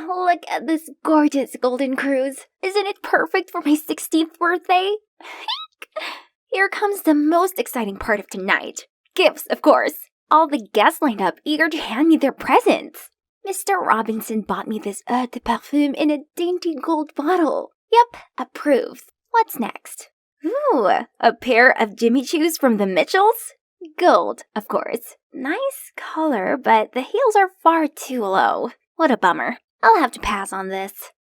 look at this gorgeous golden cruise. Isn't it perfect for my 16th birthday? Here comes the most exciting part of tonight. Gifts, of course. All the guests lined up, eager to hand me their presents. Mr. Robinson bought me this eau de parfum in a dainty gold bottle. Yep, approved. What's next? Ooh, a pair of Jimmy Choos from the Mitchells? Gold, of course. Nice color, but the heels are far too low. What a bummer. I'll have to pass on this.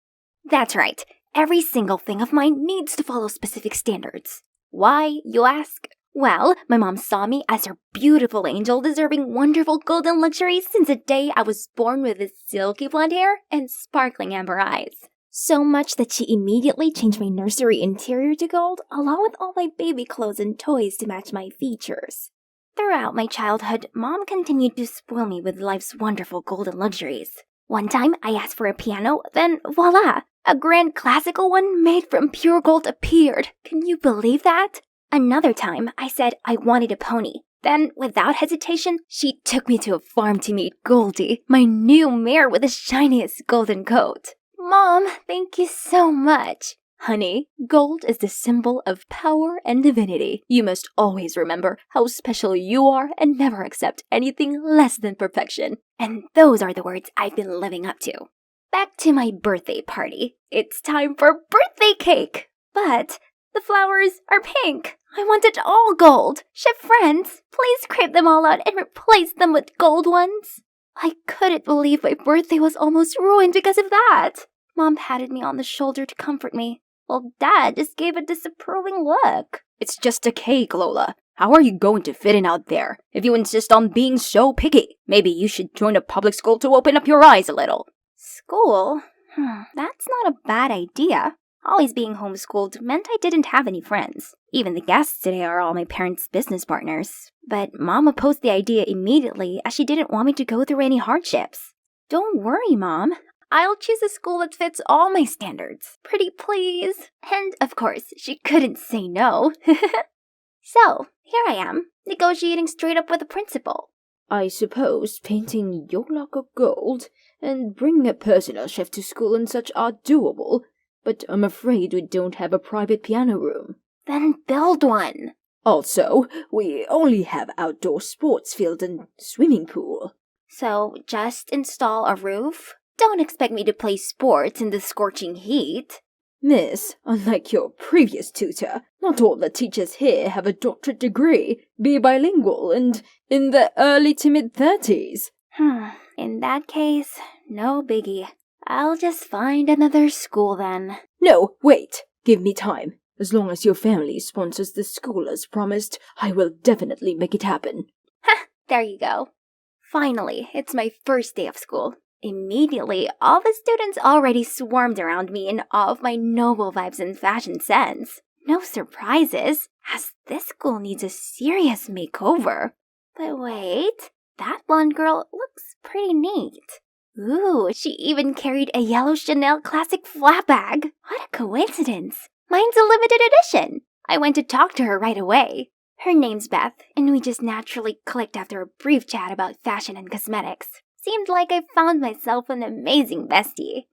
That's right. Every single thing of mine needs to follow specific standards. Why, you ask? Well, my mom saw me as her beautiful angel deserving wonderful golden luxuries since the day I was born with his silky blonde hair and sparkling amber eyes. So much that she immediately changed my nursery interior to gold, along with all my baby clothes and toys to match my features. Throughout my childhood, Mom continued to spoil me with life's wonderful golden luxuries. One time, I asked for a piano, then voila! A grand classical one made from pure gold appeared. Can you believe that? Another time, I said I wanted a pony. Then, without hesitation, she took me to a farm to meet Goldie, my new mare with the shiniest golden coat. Mom, thank you so much. Honey, gold is the symbol of power and divinity. You must always remember how special you are and never accept anything less than perfection. And those are the words I've been living up to. Back to my birthday party. It's time for birthday cake! But the flowers are pink. I want it all gold. Chef friends, please scrape them all out and replace them with gold ones. I couldn't believe my birthday was almost ruined because of that. Mom patted me on the shoulder to comfort me, while Dad just gave a disapproving look. It's just a cake, Lola. How are you going to fit in out there if you insist on being so picky? Maybe you should join a public school to open up your eyes a little. School? That's not a bad idea. Always being homeschooled meant I didn't have any friends. Even the guests today are all my parents' business partners. But Mom opposed the idea immediately as she didn't want me to go through any hardships. Don't worry, Mom. I'll choose a school that fits all my standards. Pretty please. And, of course, she couldn't say no. So, here I am, negotiating straight up with the principal. I suppose painting your lock of gold and bringing a personal chef to school and such are doable, but I'm afraid we don't have a private piano room. Then build one. Also, we only have outdoor sports field and swimming pool. So, just install a roof? Don't expect me to play sports in the scorching heat. Miss, unlike your previous tutor, not all the teachers here have a doctorate degree, be bilingual, and in their early to mid-30s. In that case, no biggie. I'll just find another school then. No, wait. Give me time. As long as your family sponsors the school as promised, I will definitely make it happen. There you go. Finally, it's my first day of school. Immediately, all the students already swarmed around me in awe of my noble vibes and fashion sense. No surprises, as this school needs a serious makeover. But wait, that blonde girl looks pretty neat. Ooh, she even carried a yellow Chanel classic flat bag. What a coincidence. Mine's a limited edition. I went to talk to her right away. Her name's Beth, and we just naturally clicked after a brief chat about fashion and cosmetics. Seemed like I found myself an amazing bestie.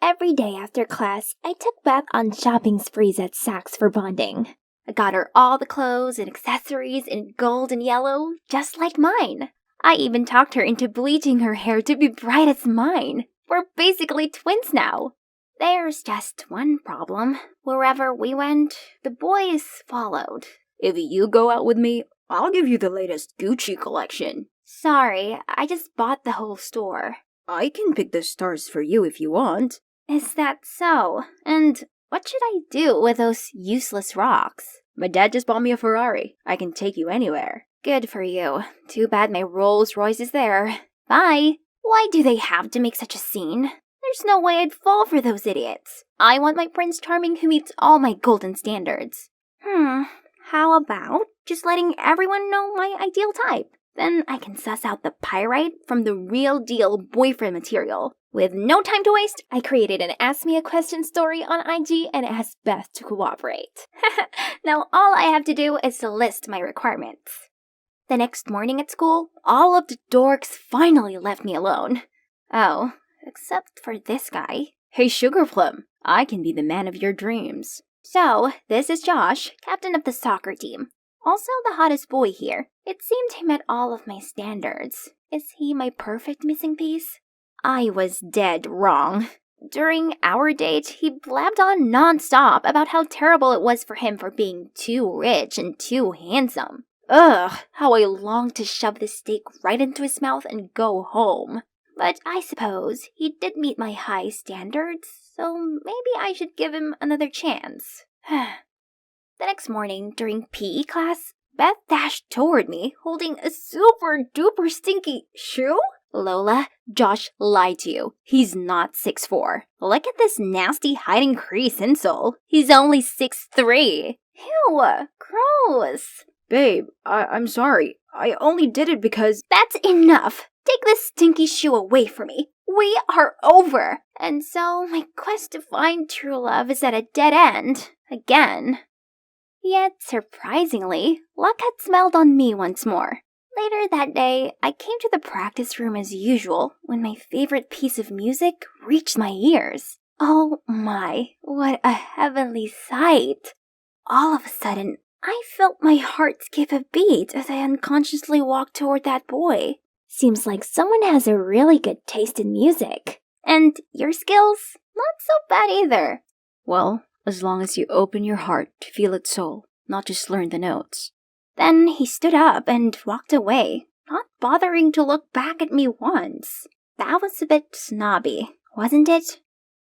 Every day after class, I took Beth on shopping sprees at Saks for bonding. I got her all the clothes and accessories in gold and yellow, just like mine. I even talked her into bleaching her hair to be bright as mine. We're basically twins now. There's just one problem. Wherever we went, the boys followed. If you go out with me, I'll give you the latest Gucci collection. Sorry, I just bought the whole store. I can pick the stars for you if you want. Is that so? And what should I do with those useless rocks? My dad just bought me a Ferrari. I can take you anywhere. Good for you. Too bad my Rolls Royce is there. Bye. Why do they have to make such a scene? There's no way I'd fall for those idiots. I want my Prince Charming who meets all my golden standards. How about just letting everyone know my ideal type? Then I can suss out the pyrite from the real deal boyfriend material. With no time to waste, I created an Ask Me a Question story on IG and asked Beth to cooperate. Now all I have to do is to list my requirements. The next morning at school, all of the dorks finally left me alone. Oh, except for this guy. Hey, Sugar Plum, I can be the man of your dreams. So, this is Josh, captain of the soccer team. Also the hottest boy here. It seemed he met all of my standards. Is he my perfect missing piece? I was dead wrong. During our date, he blabbed on non-stop about how terrible it was for him for being too rich and too handsome. Ugh, how I longed to shove the steak right into his mouth and go home. But I suppose he did meet my high standards, so maybe I should give him another chance. The next morning, during PE class, Beth dashed toward me, holding a super-duper stinky shoe? Lola, Josh lied to you. He's not 6'4". Look at this nasty hiding crease insole. He's only 6'3". Ew, gross. Babe, I'm sorry. I only did it because... That's enough. Take this stinky shoe away from me. We are over. And so my quest to find true love is at a dead end. Again. Yet, surprisingly, luck had smiled on me once more. Later that day, I came to the practice room as usual when my favorite piece of music reached my ears. Oh my, what a heavenly sight! All of a sudden, I felt my heart skip a beat as I unconsciously walked toward that boy. Seems like someone has a really good taste in music. And your skills? Not so bad either. Well, as long as you open your heart to feel its soul, not just learn the notes. Then he stood up and walked away, not bothering to look back at me once. That was a bit snobby, wasn't it?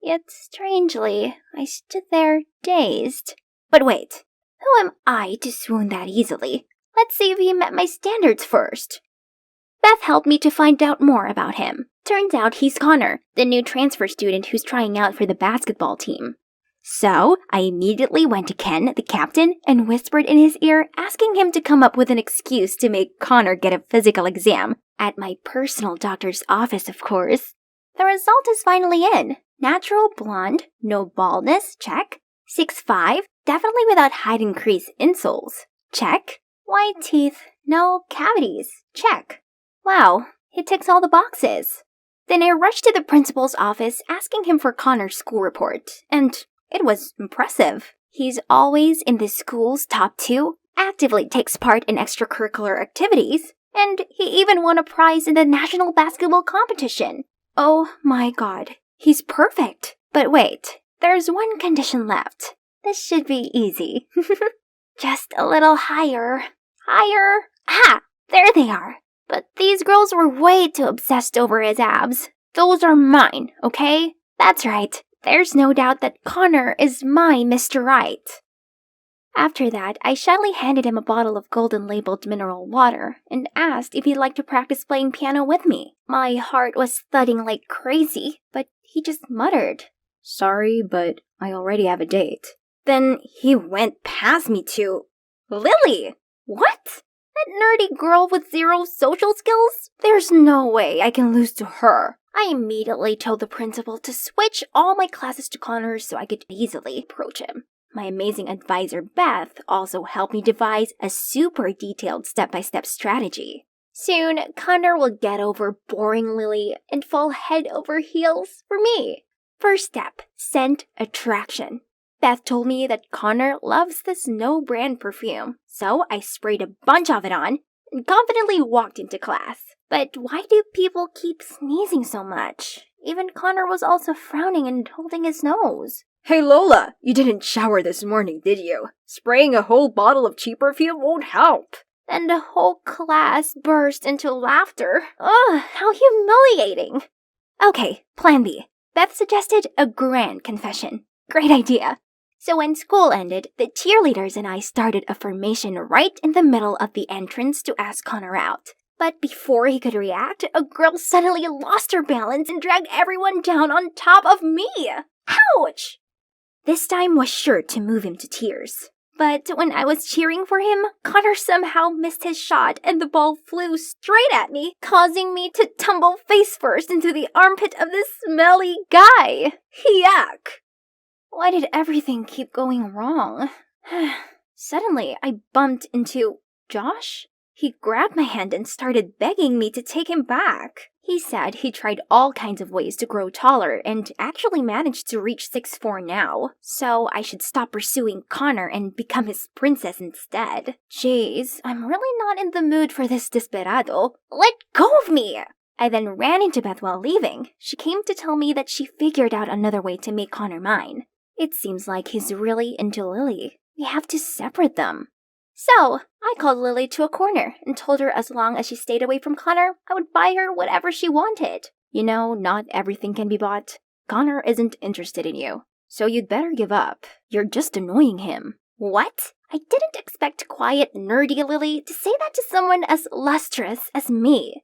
Yet, strangely, I stood there dazed. But wait, who am I to swoon that easily? Let's see if he met my standards first. Beth helped me to find out more about him. Turns out he's Connor, the new transfer student who's trying out for the basketball team. So, I immediately went to Ken, the captain, and whispered in his ear, asking him to come up with an excuse to make Connor get a physical exam. At my personal doctor's office, of course. The result is finally in. Natural blonde, no baldness, check. 6'5", definitely without hiding crease insoles, check. White teeth, no cavities, check. Wow, he ticks all the boxes. Then I rushed to the principal's office asking him for Connor's school report, and it was impressive. He's always in the school's top 2, actively takes part in extracurricular activities, and he even won a prize in the national basketball competition. Oh my god, he's perfect. But wait, there's one condition left. This should be easy. Just a little higher. Higher. Ah, there they are. But these girls were way too obsessed over his abs. Those are mine, okay? That's right. There's no doubt that Connor is my Mr. Right. After that, I shyly handed him a bottle of golden-labeled mineral water and asked if he'd like to practice playing piano with me. My heart was thudding like crazy, but he just muttered, Sorry, but I already have a date. Then he went past me to... Lily! What? That nerdy girl with 0 social skills? There's no way I can lose to her. I immediately told the principal to switch all my classes to Connor so I could easily approach him. My amazing advisor Beth also helped me devise a super detailed step-by-step strategy. Soon, Connor will get over boring Lily and fall head over heels for me. First step, scent attraction. Beth told me that Connor loves this no-brand perfume, so I sprayed a bunch of it on and confidently walked into class. But why do people keep sneezing so much? Even Connor was also frowning and holding his nose. Hey Lola, you didn't shower this morning, did you? Spraying a whole bottle of cheap perfume won't help. Then the whole class burst into laughter. Ugh, how humiliating. Okay, plan B. Beth suggested a grand confession. Great idea. So when school ended, the cheerleaders and I started a formation right in the middle of the entrance to ask Connor out. But before he could react, a girl suddenly lost her balance and dragged everyone down on top of me. Ouch! This time was sure to move him to tears. But when I was cheering for him, Connor somehow missed his shot and the ball flew straight at me, causing me to tumble face first into the armpit of this smelly guy. Yuck! Why did everything keep going wrong? Suddenly, I bumped into Josh. He grabbed my hand and started begging me to take him back. He said he tried all kinds of ways to grow taller and actually managed to reach 6'4" now, so I should stop pursuing Connor and become his princess instead. Jeez, I'm really not in the mood for this desperado. Let go of me! I then ran into Beth while leaving. She came to tell me that she figured out another way to make Connor mine. It seems like he's really into Lily. We have to separate them. So, I called Lily to a corner and told her as long as she stayed away from Connor, I would buy her whatever she wanted. You know, not everything can be bought. Connor isn't interested in you, so you'd better give up. You're just annoying him. What? I didn't expect quiet, nerdy Lily to say that to someone as lustrous as me.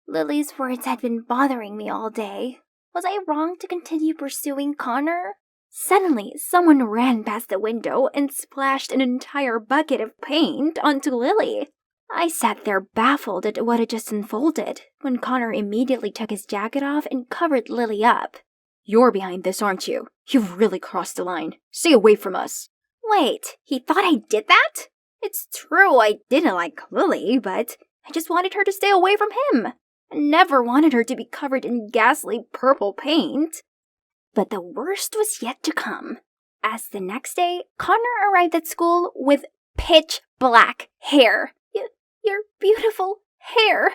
Lily's words had been bothering me all day. Was I wrong to continue pursuing Connor? Suddenly, someone ran past the window and splashed an entire bucket of paint onto Lily. I sat there baffled at what had just unfolded, when Connor immediately took his jacket off and covered Lily up. You're behind this, aren't you? You've really crossed the line. Stay away from us. Wait, he thought I did that? It's true I didn't like Lily, but I just wanted her to stay away from him. I never wanted her to be covered in ghastly purple paint. But the worst was yet to come, as the next day, Connor arrived at school with pitch black hair. Your beautiful hair.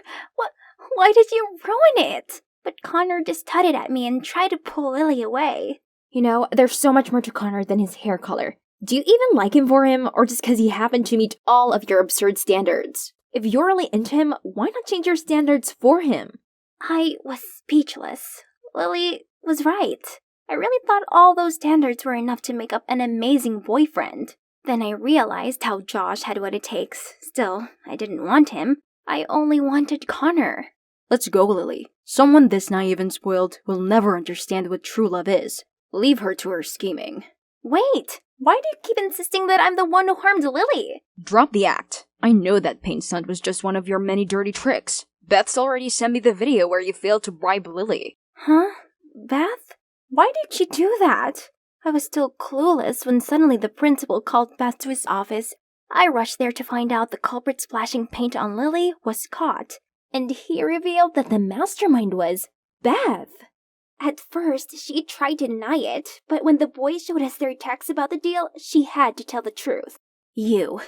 Why did you ruin it? But Connor just tutted at me and tried to pull Lily away. You know, there's so much more to Connor than his hair color. Do you even like him for him, or just because he happened to meet all of your absurd standards? If you're really into him, why not change your standards for him? I was speechless. Lily was right. I really thought all those standards were enough to make up an amazing boyfriend. Then I realized how Josh had what it takes. Still, I didn't want him. I only wanted Connor. Let's go, Lily. Someone this naive and spoiled will never understand what true love is. Leave her to her scheming. Wait, why do you keep insisting that I'm the one who harmed Lily? Drop the act. I know that paint stunt was just one of your many dirty tricks. Beth's already sent me the video where you failed to bribe Lily. Huh? Beth? Why did she do that? I was still clueless when suddenly the principal called Beth to his office. I rushed there to find out the culprit splashing paint on Lily was caught, and he revealed that the mastermind was Beth. At first, she tried to deny it, but when the boys showed us their texts about the deal, she had to tell the truth. You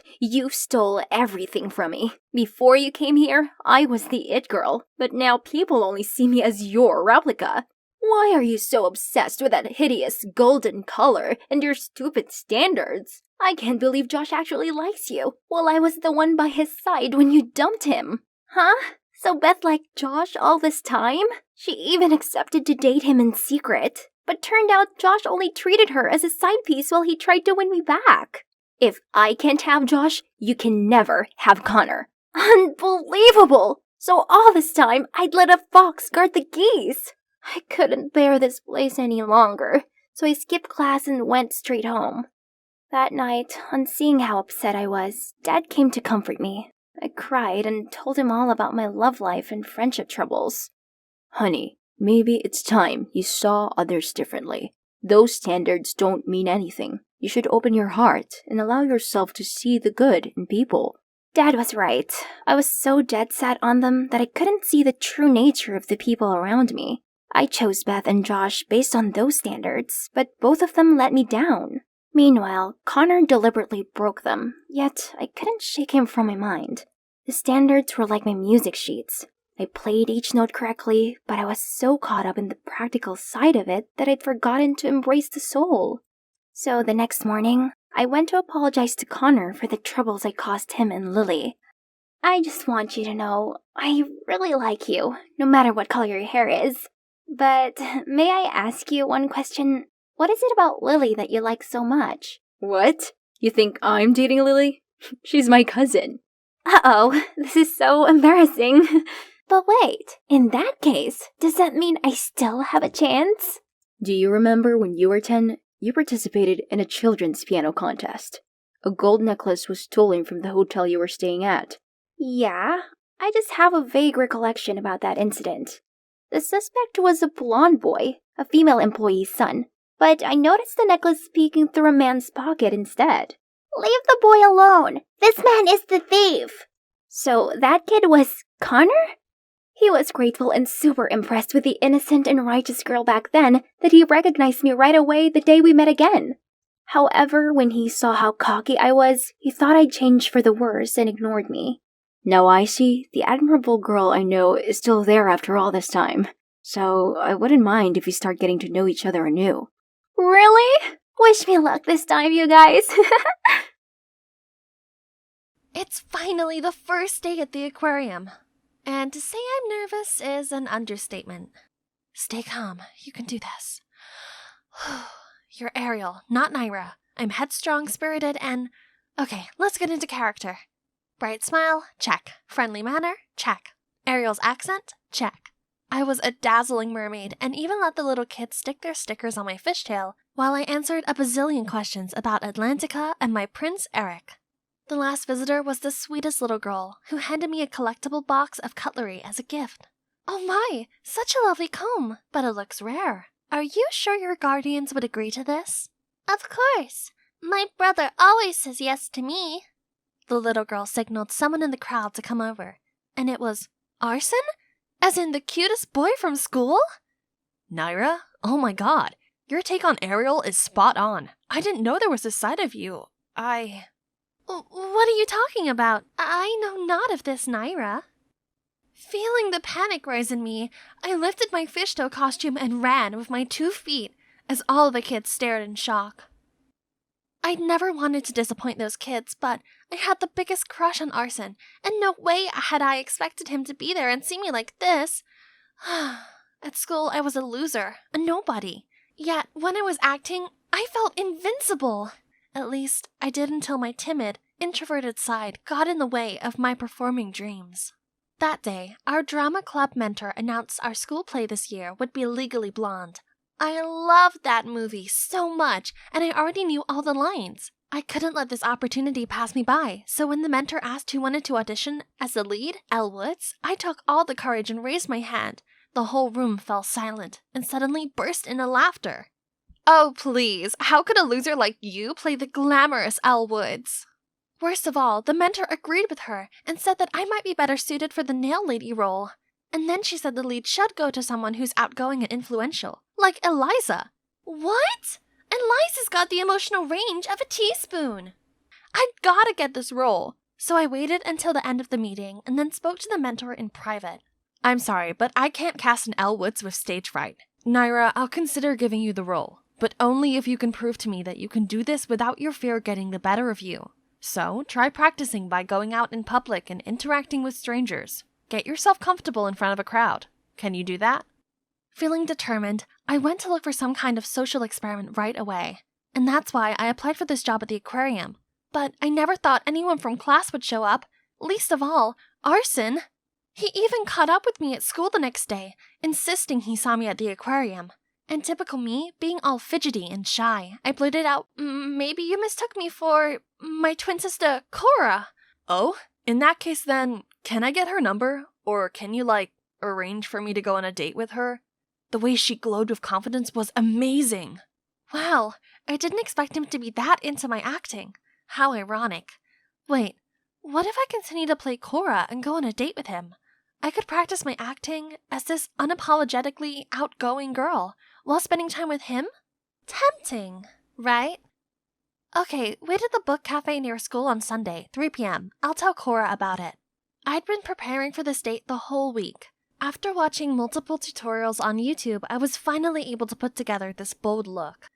stole everything from me. Before you came here, I was the it girl, but now people only see me as your replica. Why are you so obsessed with that hideous golden color and your stupid standards? I can't believe Josh actually likes you, while I was the one by his side when you dumped him. Huh? So Beth liked Josh all this time? She even accepted to date him in secret. But turned out Josh only treated her as a side piece while he tried to win me back. If I can't have Josh, you can never have Connor. Unbelievable! So all this time, I'd let a fox guard the geese. I couldn't bear this place any longer, so I skipped class and went straight home. That night, on seeing how upset I was, Dad came to comfort me. I cried and told him all about my love life and friendship troubles. Honey, maybe it's time you saw others differently. Those standards don't mean anything. You should open your heart and allow yourself to see the good in people. Dad was right. I was so dead set on them that I couldn't see the true nature of the people around me. I chose Beth and Josh based on those standards, but both of them let me down. Meanwhile, Connor deliberately broke them, yet I couldn't shake him from my mind. The standards were like my music sheets. I played each note correctly, but I was so caught up in the practical side of it that I'd forgotten to embrace the soul. So the next morning, I went to apologize to Connor for the troubles I caused him and Lily. I just want you to know, I really like you, no matter what color your hair is. But may I ask you one question? What is it about Lily that you like so much? What? You think I'm dating Lily? She's my cousin. Uh-oh, this is so embarrassing. But wait, in that case, does that mean I still have a chance? Do you remember when you were 10, you participated in a children's piano contest? A gold necklace was stolen from the hotel you were staying at. Yeah, I just have a vague recollection about that incident. The suspect was a blonde boy, a female employee's son, but I noticed the necklace peeking through a man's pocket instead. Leave the boy alone! This man is the thief! So that kid was Connor? He was grateful and super impressed with the innocent and righteous girl back then that he recognized me right away the day we met again. However, when he saw how cocky I was, he thought I'd changed for the worse and ignored me. Now I see the admirable girl I know is still there after all this time, so I wouldn't mind if we start getting to know each other anew. Really? Wish me luck this time, you guys. It's finally the first day at the aquarium. And to say I'm nervous is an understatement. Stay calm. You can do this. You're Ariel, not Naira. I'm headstrong, spirited, and... Okay, let's get into character. Bright smile? Check. Friendly manner? Check. Ariel's accent? Check. I was a dazzling mermaid and even let the little kids stick their stickers on my fishtail while I answered a bazillion questions about Atlantica and my Prince Eric. The last visitor was the sweetest little girl who handed me a collectible box of cutlery as a gift. Oh my, such a lovely comb, but it looks rare. Are you sure your guardians would agree to this? Of course. My brother always says yes to me. The little girl signaled someone in the crowd to come over, and it was Arson? As in the cutest boy from school? Naira? Oh my god, your take on Ariel is spot on. I didn't know there was a side of you. What are you talking about? I know not of this, Naira. Feeling the panic rise in me, I lifted my fishtail costume and ran with my 2 feet as all the kids stared in shock. I'd never wanted to disappoint those kids, but I had the biggest crush on Arson, and no way had I expected him to be there and see me like this. At school, I was a loser, a nobody. Yet, when I was acting, I felt invincible. At least, I did until my timid, introverted side got in the way of my performing dreams. That day, our drama club mentor announced our school play this year would be Legally Blonde. I loved that movie so much, and I already knew all the lines. I couldn't let this opportunity pass me by, so when the mentor asked who wanted to audition as the lead, Elle Woods, I took all the courage and raised my hand. The whole room fell silent, and suddenly burst into laughter. Oh please, how could a loser like you play the glamorous Elle Woods? Worst of all, the mentor agreed with her and said that I might be better suited for the nail lady role. And then she said the lead should go to someone who's outgoing and influential, like Eliza. What? Eliza's got the emotional range of a teaspoon. I'd gotta get this role. So I waited until the end of the meeting and then spoke to the mentor in private. I'm sorry, but I can't cast an Elle Woods with stage fright. Naira, I'll consider giving you the role, but only if you can prove to me that you can do this without your fear getting the better of you. So, try practicing by going out in public and interacting with strangers. Get yourself comfortable in front of a crowd. Can you do that? Feeling determined, I went to look for some kind of social experiment right away. And that's why I applied for this job at the aquarium. But I never thought anyone from class would show up, least of all, Arson. He even caught up with me at school the next day, insisting he saw me at the aquarium. And typical me, being all fidgety and shy, I blurted out, maybe you mistook me for my twin sister, Cora. Oh? In that case then, can I get her number? Or can you, arrange for me to go on a date with her? The way she glowed with confidence was amazing. Wow, I didn't expect him to be that into my acting. How ironic. Wait, what if I continue to play Cora and go on a date with him? I could practice my acting as this unapologetically outgoing girl while spending time with him? Tempting, right? Okay, wait at the book cafe near school on Sunday, 3 p.m. I'll tell Cora about it. I'd been preparing for this date the whole week. After watching multiple tutorials on YouTube, I was finally able to put together this bold look.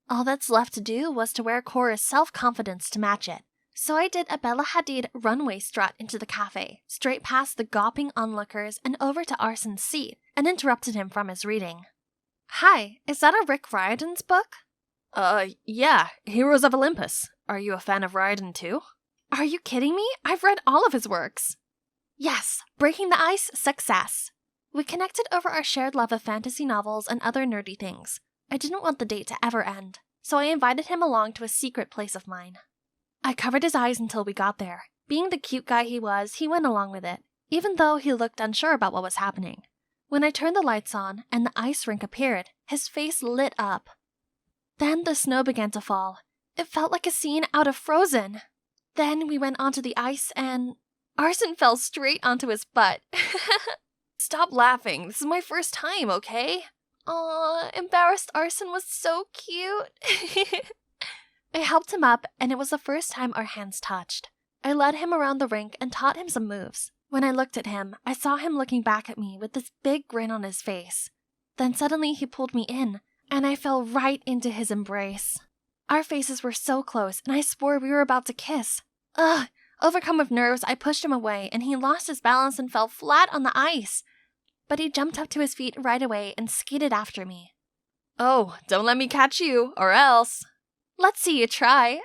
All that's left to do was to wear Cora's self-confidence to match it. So I did a Bella Hadid runway strut into the cafe, straight past the gawping onlookers and over to Arson's seat, and interrupted him from his reading. Hi, is that a Rick Riordan's book? Yeah, Heroes of Olympus. Are you a fan of Riordan too? Are you kidding me? I've read all of his works. Yes, Breaking the Ice, success. We connected over our shared love of fantasy novels and other nerdy things. I didn't want the date to ever end, so I invited him along to a secret place of mine. I covered his eyes until we got there. Being the cute guy he was, he went along with it, even though he looked unsure about what was happening. When I turned the lights on and the ice rink appeared, his face lit up. Then the snow began to fall. It felt like a scene out of Frozen. Then we went onto the ice and Arson fell straight onto his butt. Stop laughing. This is my first time, okay? Aw, embarrassed Arson was so cute. I helped him up, and it was the first time our hands touched. I led him around the rink and taught him some moves. When I looked at him, I saw him looking back at me with this big grin on his face. Then suddenly he pulled me in, and I fell right into his embrace. Our faces were so close, and I swore we were about to kiss. Ugh! Overcome with nerves, I pushed him away, and he lost his balance and fell flat on the ice. But he jumped up to his feet right away and skated after me. Oh, don't let me catch you, or else. Let's see you try.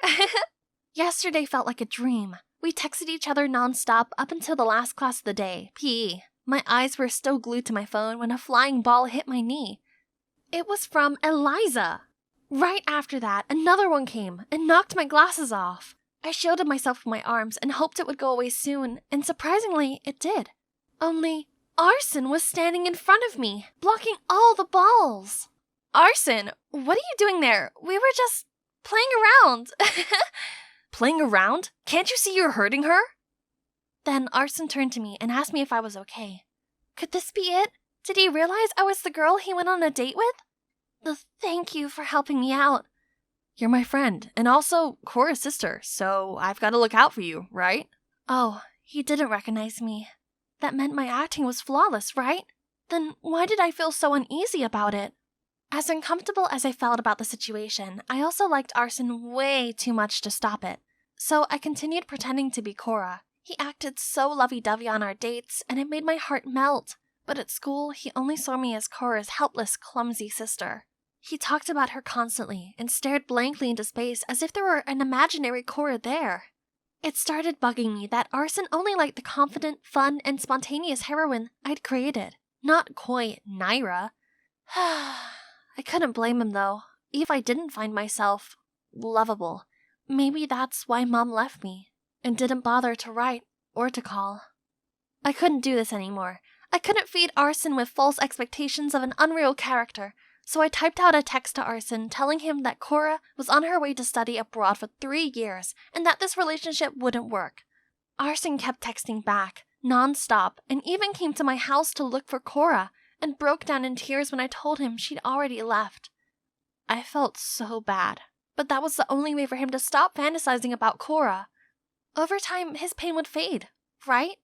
Yesterday felt like a dream. We texted each other nonstop up until the last class of the day, PE. My eyes were still glued to my phone when a flying ball hit my knee. It was from Eliza. Right after that, another one came and knocked my glasses off. I shielded myself with my arms and hoped it would go away soon, and surprisingly, it did. Only, Arson was standing in front of me, blocking all the balls. Arson, what are you doing there? We were just playing around. Playing around? Can't you see you're hurting her? Then Arson turned to me and asked me if I was okay. Could this be it? Did he realize I was the girl he went on a date with? Thank you for helping me out. You're my friend, and also Cora's sister, so I've got to look out for you, right? Oh, he didn't recognize me. That meant my acting was flawless, right? Then why did I feel so uneasy about it? As uncomfortable as I felt about the situation, I also liked Arson way too much to stop it. So I continued pretending to be Cora. He acted so lovey-dovey on our dates, and it made my heart melt. But at school, he only saw me as Cora's helpless, clumsy sister. He talked about her constantly and stared blankly into space as if there were an imaginary Cora there. It started bugging me that Arson only liked the confident, fun, and spontaneous heroine I'd created, not coy Naira. I couldn't blame him though, even if I didn't find myself lovable. Maybe that's why Mom left me and didn't bother to write or to call. I couldn't do this anymore. I couldn't feed Arson with false expectations of an unreal character. So I typed out a text to Arson telling him that Cora was on her way to study abroad for 3 years and that this relationship wouldn't work. Arson kept texting back, non-stop, and even came to my house to look for Cora and broke down in tears when I told him she'd already left. I felt so bad, but that was the only way for him to stop fantasizing about Cora. Over time, his pain would fade, right?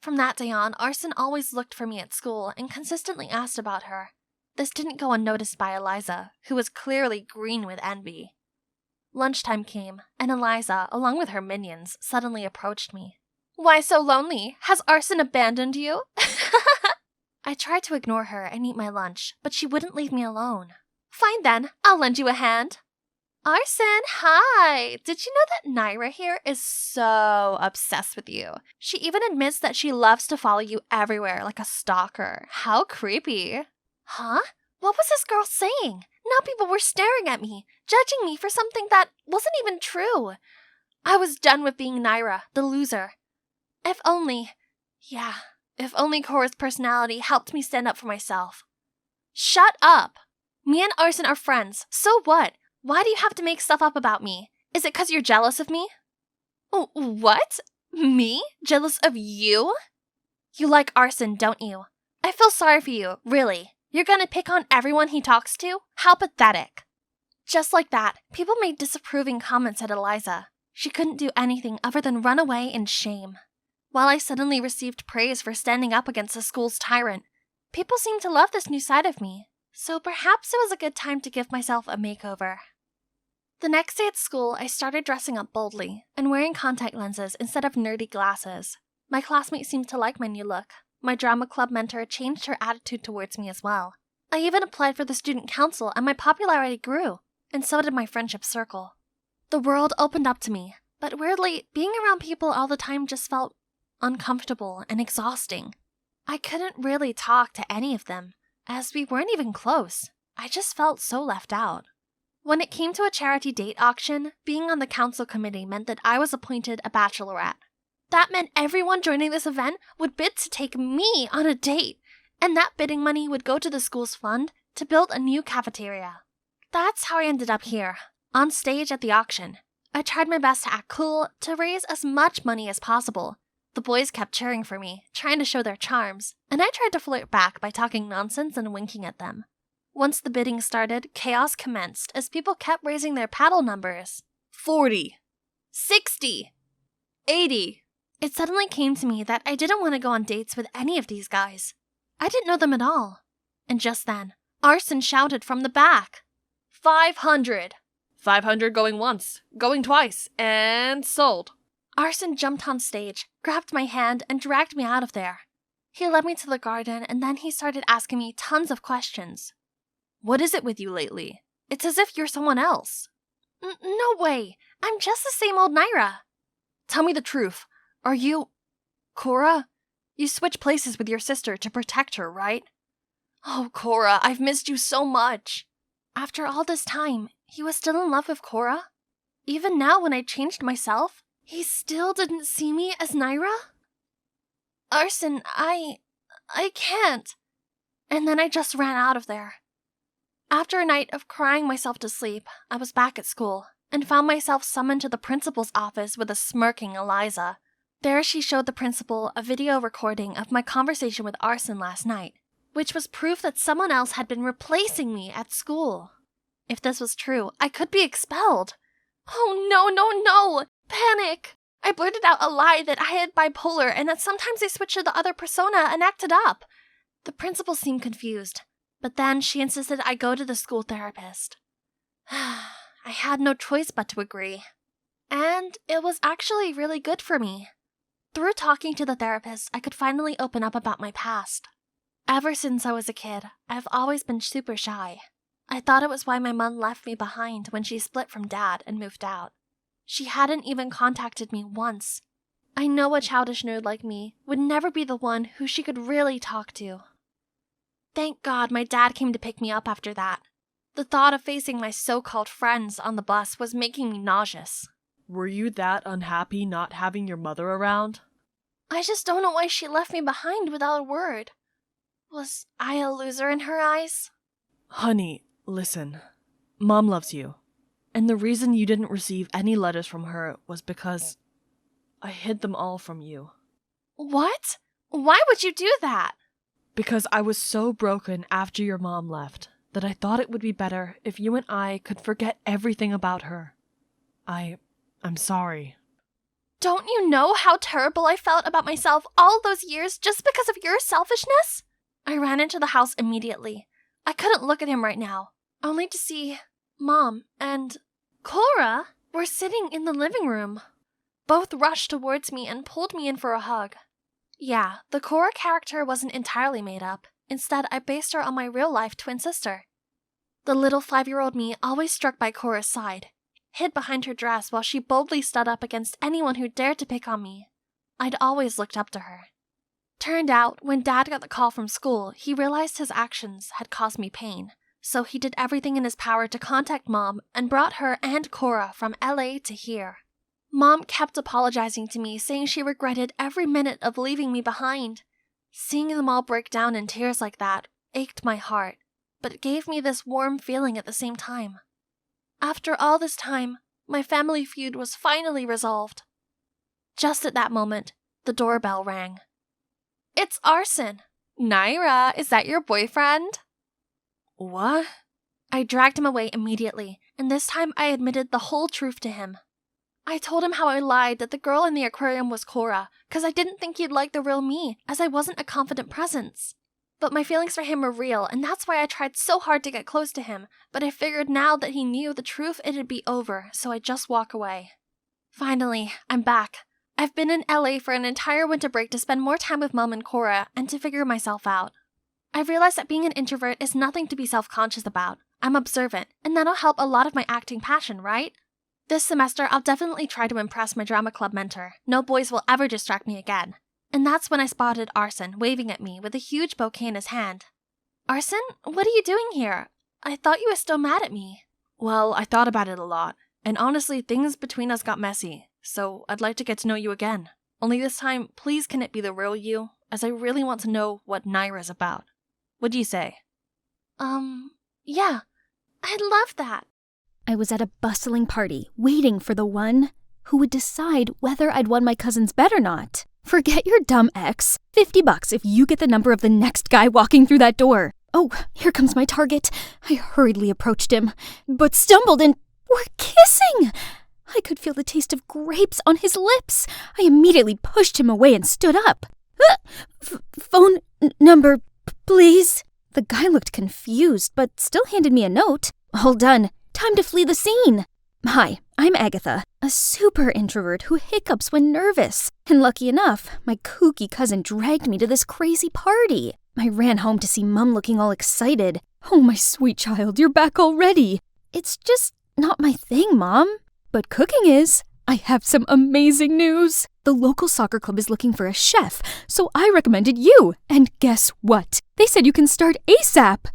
From that day on, Arson always looked for me at school and consistently asked about her. This didn't go unnoticed by Eliza, who was clearly green with envy. Lunchtime came, and Eliza, along with her minions, suddenly approached me. Why so lonely? Has Arson abandoned you? I tried to ignore her and eat my lunch, but she wouldn't leave me alone. Fine then, I'll lend you a hand. Arson, hi! Did you know that Naira here is so obsessed with you? She even admits that she loves to follow you everywhere like a stalker. How creepy. Huh? What was this girl saying? Now people were staring at me, judging me for something that wasn't even true. I was done with being Naira, the loser. If only Cora's personality helped me stand up for myself. Shut up! Me and Arson are friends, so what? Why do you have to make stuff up about me? Is it 'cause you're jealous of me? What? Me? Jealous of you? You like Arson, don't you? I feel sorry for you, really. You're gonna pick on everyone he talks to? How pathetic. Just like that, people made disapproving comments at Eliza. She couldn't do anything other than run away in shame. While I suddenly received praise for standing up against the school's tyrant, people seemed to love this new side of me. So perhaps it was a good time to give myself a makeover. The next day at school, I started dressing up boldly and wearing contact lenses instead of nerdy glasses. My classmates seemed to like my new look. My drama club mentor changed her attitude towards me as well. I even applied for the student council and my popularity grew, and so did my friendship circle. The world opened up to me, but weirdly, being around people all the time just felt uncomfortable and exhausting. I couldn't really talk to any of them, as we weren't even close. I just felt so left out. When it came to a charity date auction, being on the council committee meant that I was appointed a bachelorette. That meant everyone joining this event would bid to take me on a date, and that bidding money would go to the school's fund to build a new cafeteria. That's how I ended up here, on stage at the auction. I tried my best to act cool, to raise as much money as possible, The boys kept cheering for me, trying to show their charms, and I tried to flirt back by talking nonsense and winking at them. Once the bidding started, chaos commenced as people kept raising their paddle numbers. 40. 60. 80. It suddenly came to me that I didn't want to go on dates with any of these guys. I didn't know them at all. And just then, Arson shouted from the back. 500. 500 going once, going twice, and sold. Arson jumped on stage, grabbed my hand, and dragged me out of there. He led me to the garden, and then he started asking me tons of questions. What is it with you lately? It's as if you're someone else. No way. I'm just the same old Naira. Tell me the truth. Are you... Cora? You switched places with your sister to protect her, right? Oh, Cora, I've missed you so much. After all this time, he was still in love with Cora? Even now when I changed myself, he still didn't see me as Naira? Arson, I can't. And then I just ran out of there. After a night of crying myself to sleep, I was back at school and found myself summoned to the principal's office with a smirking Eliza. There she showed the principal a video recording of my conversation with Arson last night, which was proof that someone else had been replacing me at school. If this was true, I could be expelled. Oh no! Panic! I blurted out a lie that I had bipolar and that sometimes I switched to the other persona and acted up. The principal seemed confused, but then she insisted I go to the school therapist. I had no choice but to agree. And it was actually really good for me. Through talking to the therapist, I could finally open up about my past. Ever since I was a kid, I've always been super shy. I thought it was why my mom left me behind when she split from Dad and moved out. She hadn't even contacted me once. I know a childish nerd like me would never be the one who she could really talk to. Thank God my dad came to pick me up after that. The thought of facing my so-called friends on the bus was making me nauseous. Were you that unhappy not having your mother around? I just don't know why she left me behind without a word. Was I a loser in her eyes? Honey, listen. Mom loves you. And the reason you didn't receive any letters from her was because I hid them all from you. What? Why would you do that? Because I was so broken after your mom left that I thought it would be better if you and I could forget everything about her. I'm sorry. Don't you know how terrible I felt about myself all those years just because of your selfishness? I ran into the house immediately. I couldn't look at him right now, only to see Mom and Cora were sitting in the living room. Both rushed towards me and pulled me in for a hug. Yeah, the Cora character wasn't entirely made up. Instead, I based her on my real-life twin sister. The little 5-year-old me always struck by Cora's side, hid behind her dress while she boldly stood up against anyone who dared to pick on me. I'd always looked up to her. Turned out, when Dad got the call from school, he realized his actions had caused me pain, so he did everything in his power to contact Mom and brought her and Cora from LA to here. Mom kept apologizing to me, saying she regretted every minute of leaving me behind. Seeing them all break down in tears like that ached my heart, but it gave me this warm feeling at the same time. After all this time, my family feud was finally resolved. Just at that moment, the doorbell rang. It's Arson. Naira, is that your boyfriend? What? I dragged him away immediately, and this time I admitted the whole truth to him. I told him how I lied that the girl in the aquarium was Cora, because I didn't think he'd like the real me, as I wasn't a confident presence. But my feelings for him were real, and that's why I tried so hard to get close to him, but I figured now that he knew the truth it'd be over, so I'd just walk away. Finally, I'm back. I've been in LA for an entire winter break to spend more time with Mom and Cora, and to figure myself out. I've realized that being an introvert is nothing to be self-conscious about. I'm observant, and that'll help a lot of my acting passion, right? This semester, I'll definitely try to impress my drama club mentor. No boys will ever distract me again. And that's when I spotted Arson waving at me with a huge bouquet in his hand. Arson, what are you doing here? I thought you were still mad at me. Well, I thought about it a lot, and honestly, things between us got messy, so I'd like to get to know you again. Only this time, please can it be the real you, as I really want to know what Naira's about. What do you say? Yeah, I'd love that. I was at a bustling party, waiting for the one who would decide whether I'd won my cousin's bet or not. Forget your dumb ex. $50 if you get the number of the next guy walking through that door. Oh, here comes my target. I hurriedly approached him, but stumbled and we're kissing. I could feel the taste of grapes on his lips. I immediately pushed him away and stood up. Phone number, please. The guy looked confused, but still handed me a note. All done. Time to flee the scene. Hi, I'm Agatha, a super introvert who hiccups when nervous. And lucky enough, my kooky cousin dragged me to this crazy party. I ran home to see Mum looking all excited. Oh, my sweet child, you're back already. It's just not my thing, Mom. But cooking is. I have some amazing news. The local soccer club is looking for a chef, so I recommended you. And guess what? They said you can start ASAP.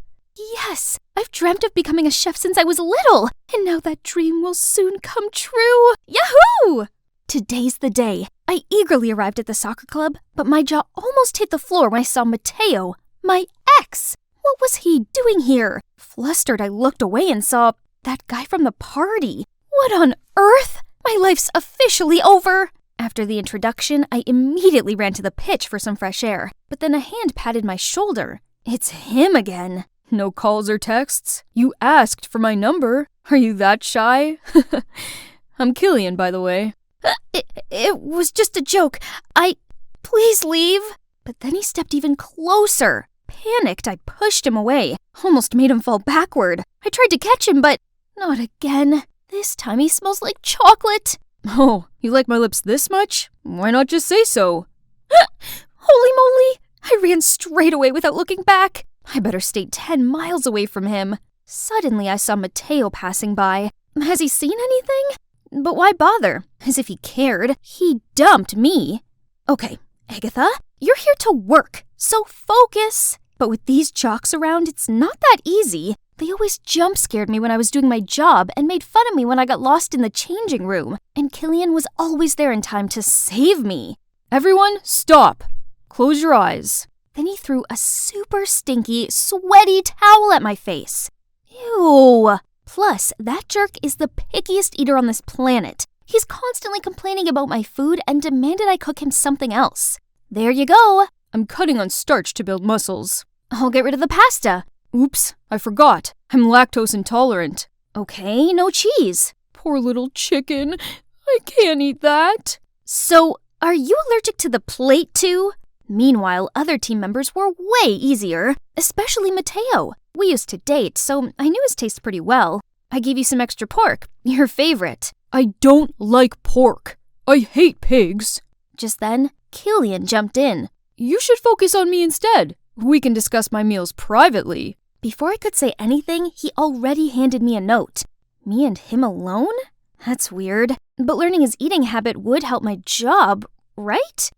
Yes, I've dreamt of becoming a chef since I was little, and now that dream will soon come true. Yahoo! Today's the day. I eagerly arrived at the soccer club, but my jaw almost hit the floor when I saw Mateo, my ex. What was he doing here? Flustered, I looked away and saw that guy from the party. What on earth? My life's officially over. After the introduction, I immediately ran to the pitch for some fresh air, but then a hand patted my shoulder. It's him again. No calls or texts? You asked for my number. Are you that shy? I'm Killian, by the way. It was just a joke. Please leave. But then he stepped even closer. Panicked, I pushed him away. Almost made him fall backward. I tried to catch him, but not again. This time he smells like chocolate. Oh, you like my lips this much? Why not just say so? Holy moly! I ran straight away without looking back. I better stay 10 miles away from him. Suddenly I saw Mateo passing by. Has he seen anything? But why bother? As if he cared. He dumped me. Okay, Agatha, you're here to work, so focus. But with these jocks around, it's not that easy. They always jump-scared me when I was doing my job and made fun of me when I got lost in the changing room. And Killian was always there in time to save me. Everyone, stop. Close your eyes. Then he threw a super stinky, sweaty towel at my face. Ew. Plus, that jerk is the pickiest eater on this planet. He's constantly complaining about my food and demanded I cook him something else. There you go. I'm cutting on starch to build muscles. I'll get rid of the pasta. Oops, I forgot. I'm lactose intolerant. Okay, no cheese. Poor little chicken. I can't eat that. So, are you allergic to the plate too? Meanwhile, other team members were way easier, especially Mateo. We used to date, so I knew his taste pretty well. I gave you some extra pork, your favorite. I don't like pork. I hate pigs. Just then, Killian jumped in. You should focus on me instead. We can discuss my meals privately. Before I could say anything, he already handed me a note. Me and him alone? That's weird. But learning his eating habit would help my job, right?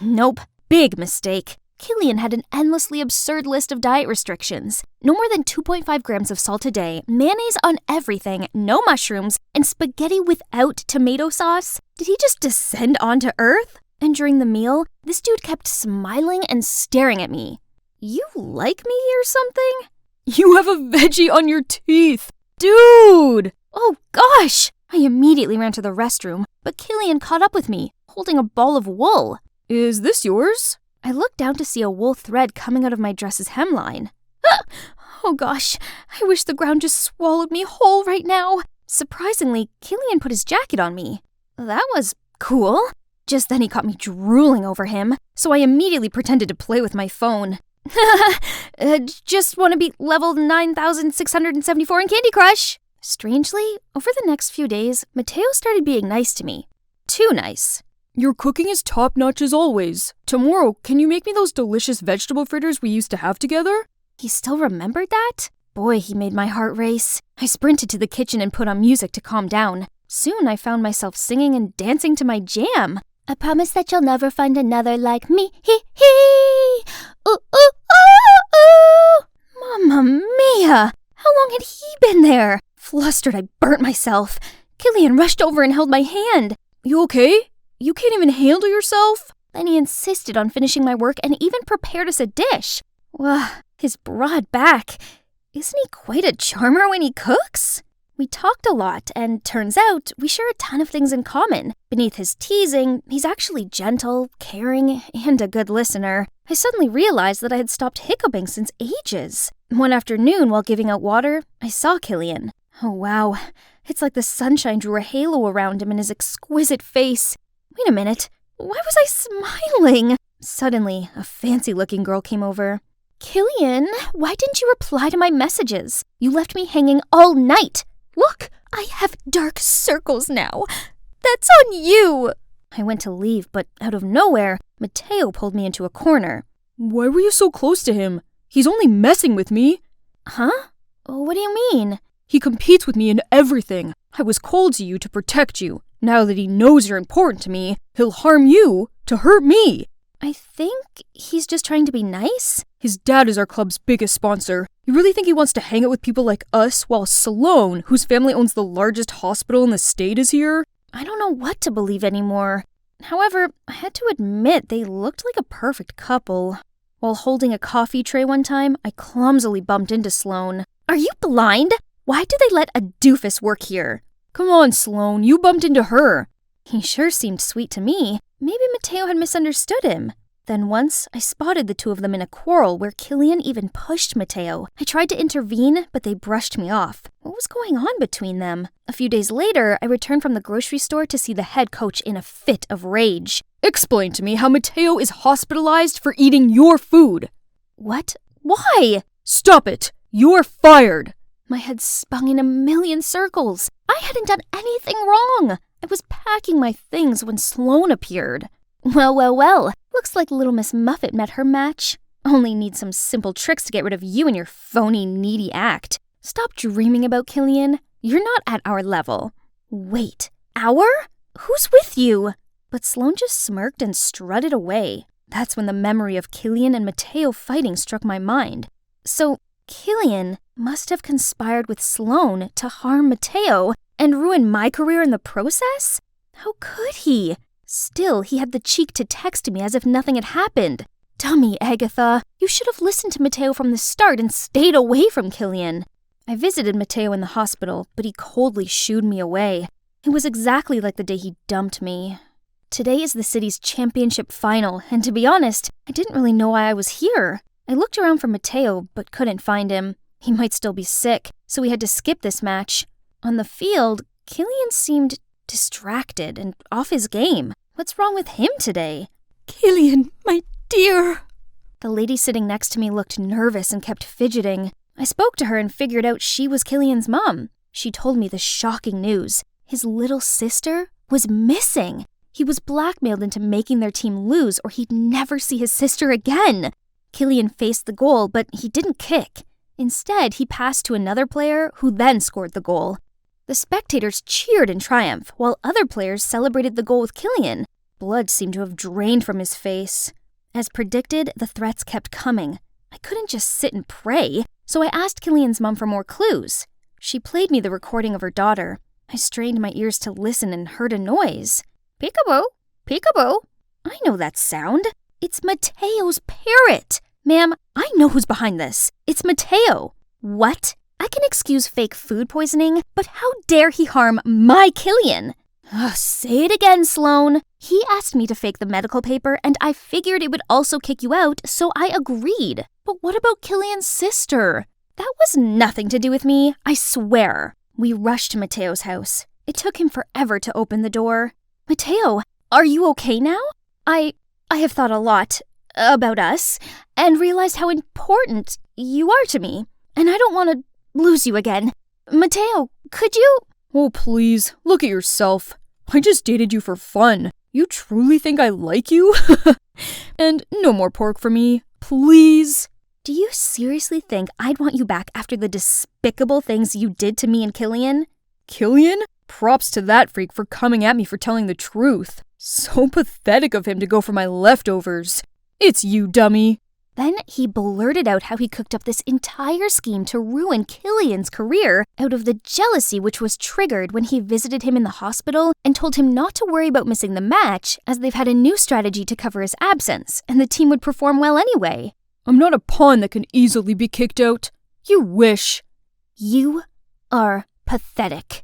Nope. Big mistake. Killian had an endlessly absurd list of diet restrictions. No more than 2.5 grams of salt a day, mayonnaise on everything, no mushrooms, and spaghetti without tomato sauce. Did he just descend onto Earth? And during the meal, this dude kept smiling and staring at me. You like me or something? You have a veggie on your teeth. Dude! Oh gosh! I immediately ran to the restroom, but Killian caught up with me, holding a ball of wool. Is this yours? I looked down to see a wool thread coming out of my dress's hemline. Oh gosh, I wish the ground just swallowed me whole right now. Surprisingly, Killian put his jacket on me. That was cool. Just then he caught me drooling over him, so I immediately pretended to play with my phone. Just want to be level 9,674 in Candy Crush. Strangely, over the next few days, Mateo started being nice to me. Too nice. Your cooking is top-notch as always. Tomorrow, can you make me those delicious vegetable fritters we used to have together? He still remembered that? Boy, he made my heart race. I sprinted to the kitchen and put on music to calm down. Soon I found myself singing and dancing to my jam. I promise that you'll never find another like me. Hee hee! Ooh, ooh, ooh, ooh! Mamma mia! How long had he been there? Flustered, I burnt myself. Killian rushed over and held my hand. You okay? You can't even handle yourself? Then he insisted on finishing my work and even prepared us a dish. His broad back. Isn't he quite a charmer when he cooks? We talked a lot, and turns out we share a ton of things in common. Beneath his teasing, he's actually gentle, caring, and a good listener. I suddenly realized that I had stopped hiccuping since ages. One afternoon, while giving out water, I saw Killian. Oh wow, it's like the sunshine drew a halo around him and his exquisite face. Wait a minute, why was I smiling? Suddenly, a fancy-looking girl came over. Killian, why didn't you reply to my messages? You left me hanging all night. Look, I have dark circles now. That's on you. I went to leave, but out of nowhere, Mateo pulled me into a corner. Why were you so close to him? He's only messing with me. Huh? What do you mean? He competes with me in everything. I was cold to you to protect you. Now that he knows you're important to me, he'll harm you to hurt me. I think he's just trying to be nice. His dad is our club's biggest sponsor. You really think he wants to hang out with people like us while Sloan, whose family owns the largest hospital in the state, is here? I don't know what to believe anymore. However, I had to admit they looked like a perfect couple. While holding a coffee tray one time, I clumsily bumped into Sloan. Are you blind? Why do they let a doofus work here? Come on, Sloan, you bumped into her. He sure seemed sweet to me. Maybe Mateo had misunderstood him. Then once, I spotted the two of them in a quarrel where Killian even pushed Mateo. I tried to intervene, but they brushed me off. What was going on between them? A few days later, I returned from the grocery store to see the head coach in a fit of rage. Explain to me how Mateo is hospitalized for eating your food. What? Why? Stop it! You're fired! My head spun in a million circles. I hadn't done anything wrong. I was packing my things when Sloan appeared. Well. Looks like Little Miss Muffet met her match. Only need some simple tricks to get rid of you and your phony, needy act. Stop dreaming about Killian. You're not at our level. Wait, our? Who's with you? But Sloan just smirked and strutted away. That's when the memory of Killian and Mateo fighting struck my mind. So, Killian must have conspired with Sloan to harm Mateo and ruin my career in the process? How could he? Still, he had the cheek to text me as if nothing had happened. Dummy, Agatha. You should have listened to Mateo from the start and stayed away from Killian. I visited Mateo in the hospital, but he coldly shooed me away. It was exactly like the day he dumped me. Today is the city's championship final, and to be honest, I didn't really know why I was here. I looked around for Mateo, but couldn't find him. He might still be sick, so we had to skip this match. On the field, Killian seemed distracted and off his game. What's wrong with him today? Killian, my dear. The lady sitting next to me looked nervous and kept fidgeting. I spoke to her and figured out she was Killian's mom. She told me the shocking news. His little sister was missing. He was blackmailed into making their team lose or he'd never see his sister again. Killian faced the goal, but he didn't kick. Instead, he passed to another player who then scored the goal. The spectators cheered in triumph, while other players celebrated the goal with Killian. Blood seemed to have drained from his face. As predicted, the threats kept coming. I couldn't just sit and pray, so I asked Killian's mom for more clues. She played me the recording of her daughter. I strained my ears to listen and heard a noise. Peekaboo, peekaboo. I know that sound. It's Mateo's parrot. Ma'am, I know who's behind this. It's Mateo. What? I can excuse fake food poisoning, but how dare he harm my Killian? Say it again, Sloan. He asked me to fake the medical paper, and I figured it would also kick you out, so I agreed. But what about Killian's sister? That was nothing to do with me, I swear. We rushed to Mateo's house. It took him forever to open the door. Mateo, are you okay now? I have thought a lot about us, and realized how important you are to me, and I don't want to lose you again. Mateo, could you? Oh, please, look at yourself. I just dated you for fun. You truly think I like you? And no more pork for me, please. Do you seriously think I'd want you back after the despicable things you did to me and Killian? Killian? Props to that freak for coming at me for telling the truth. So pathetic of him to go for my leftovers. It's you, dummy. Then he blurted out how he cooked up this entire scheme to ruin Killian's career out of the jealousy which was triggered when he visited him in the hospital and told him not to worry about missing the match as they've had a new strategy to cover his absence and the team would perform well anyway. I'm not a pawn that can easily be kicked out. You wish. You are Pathetic.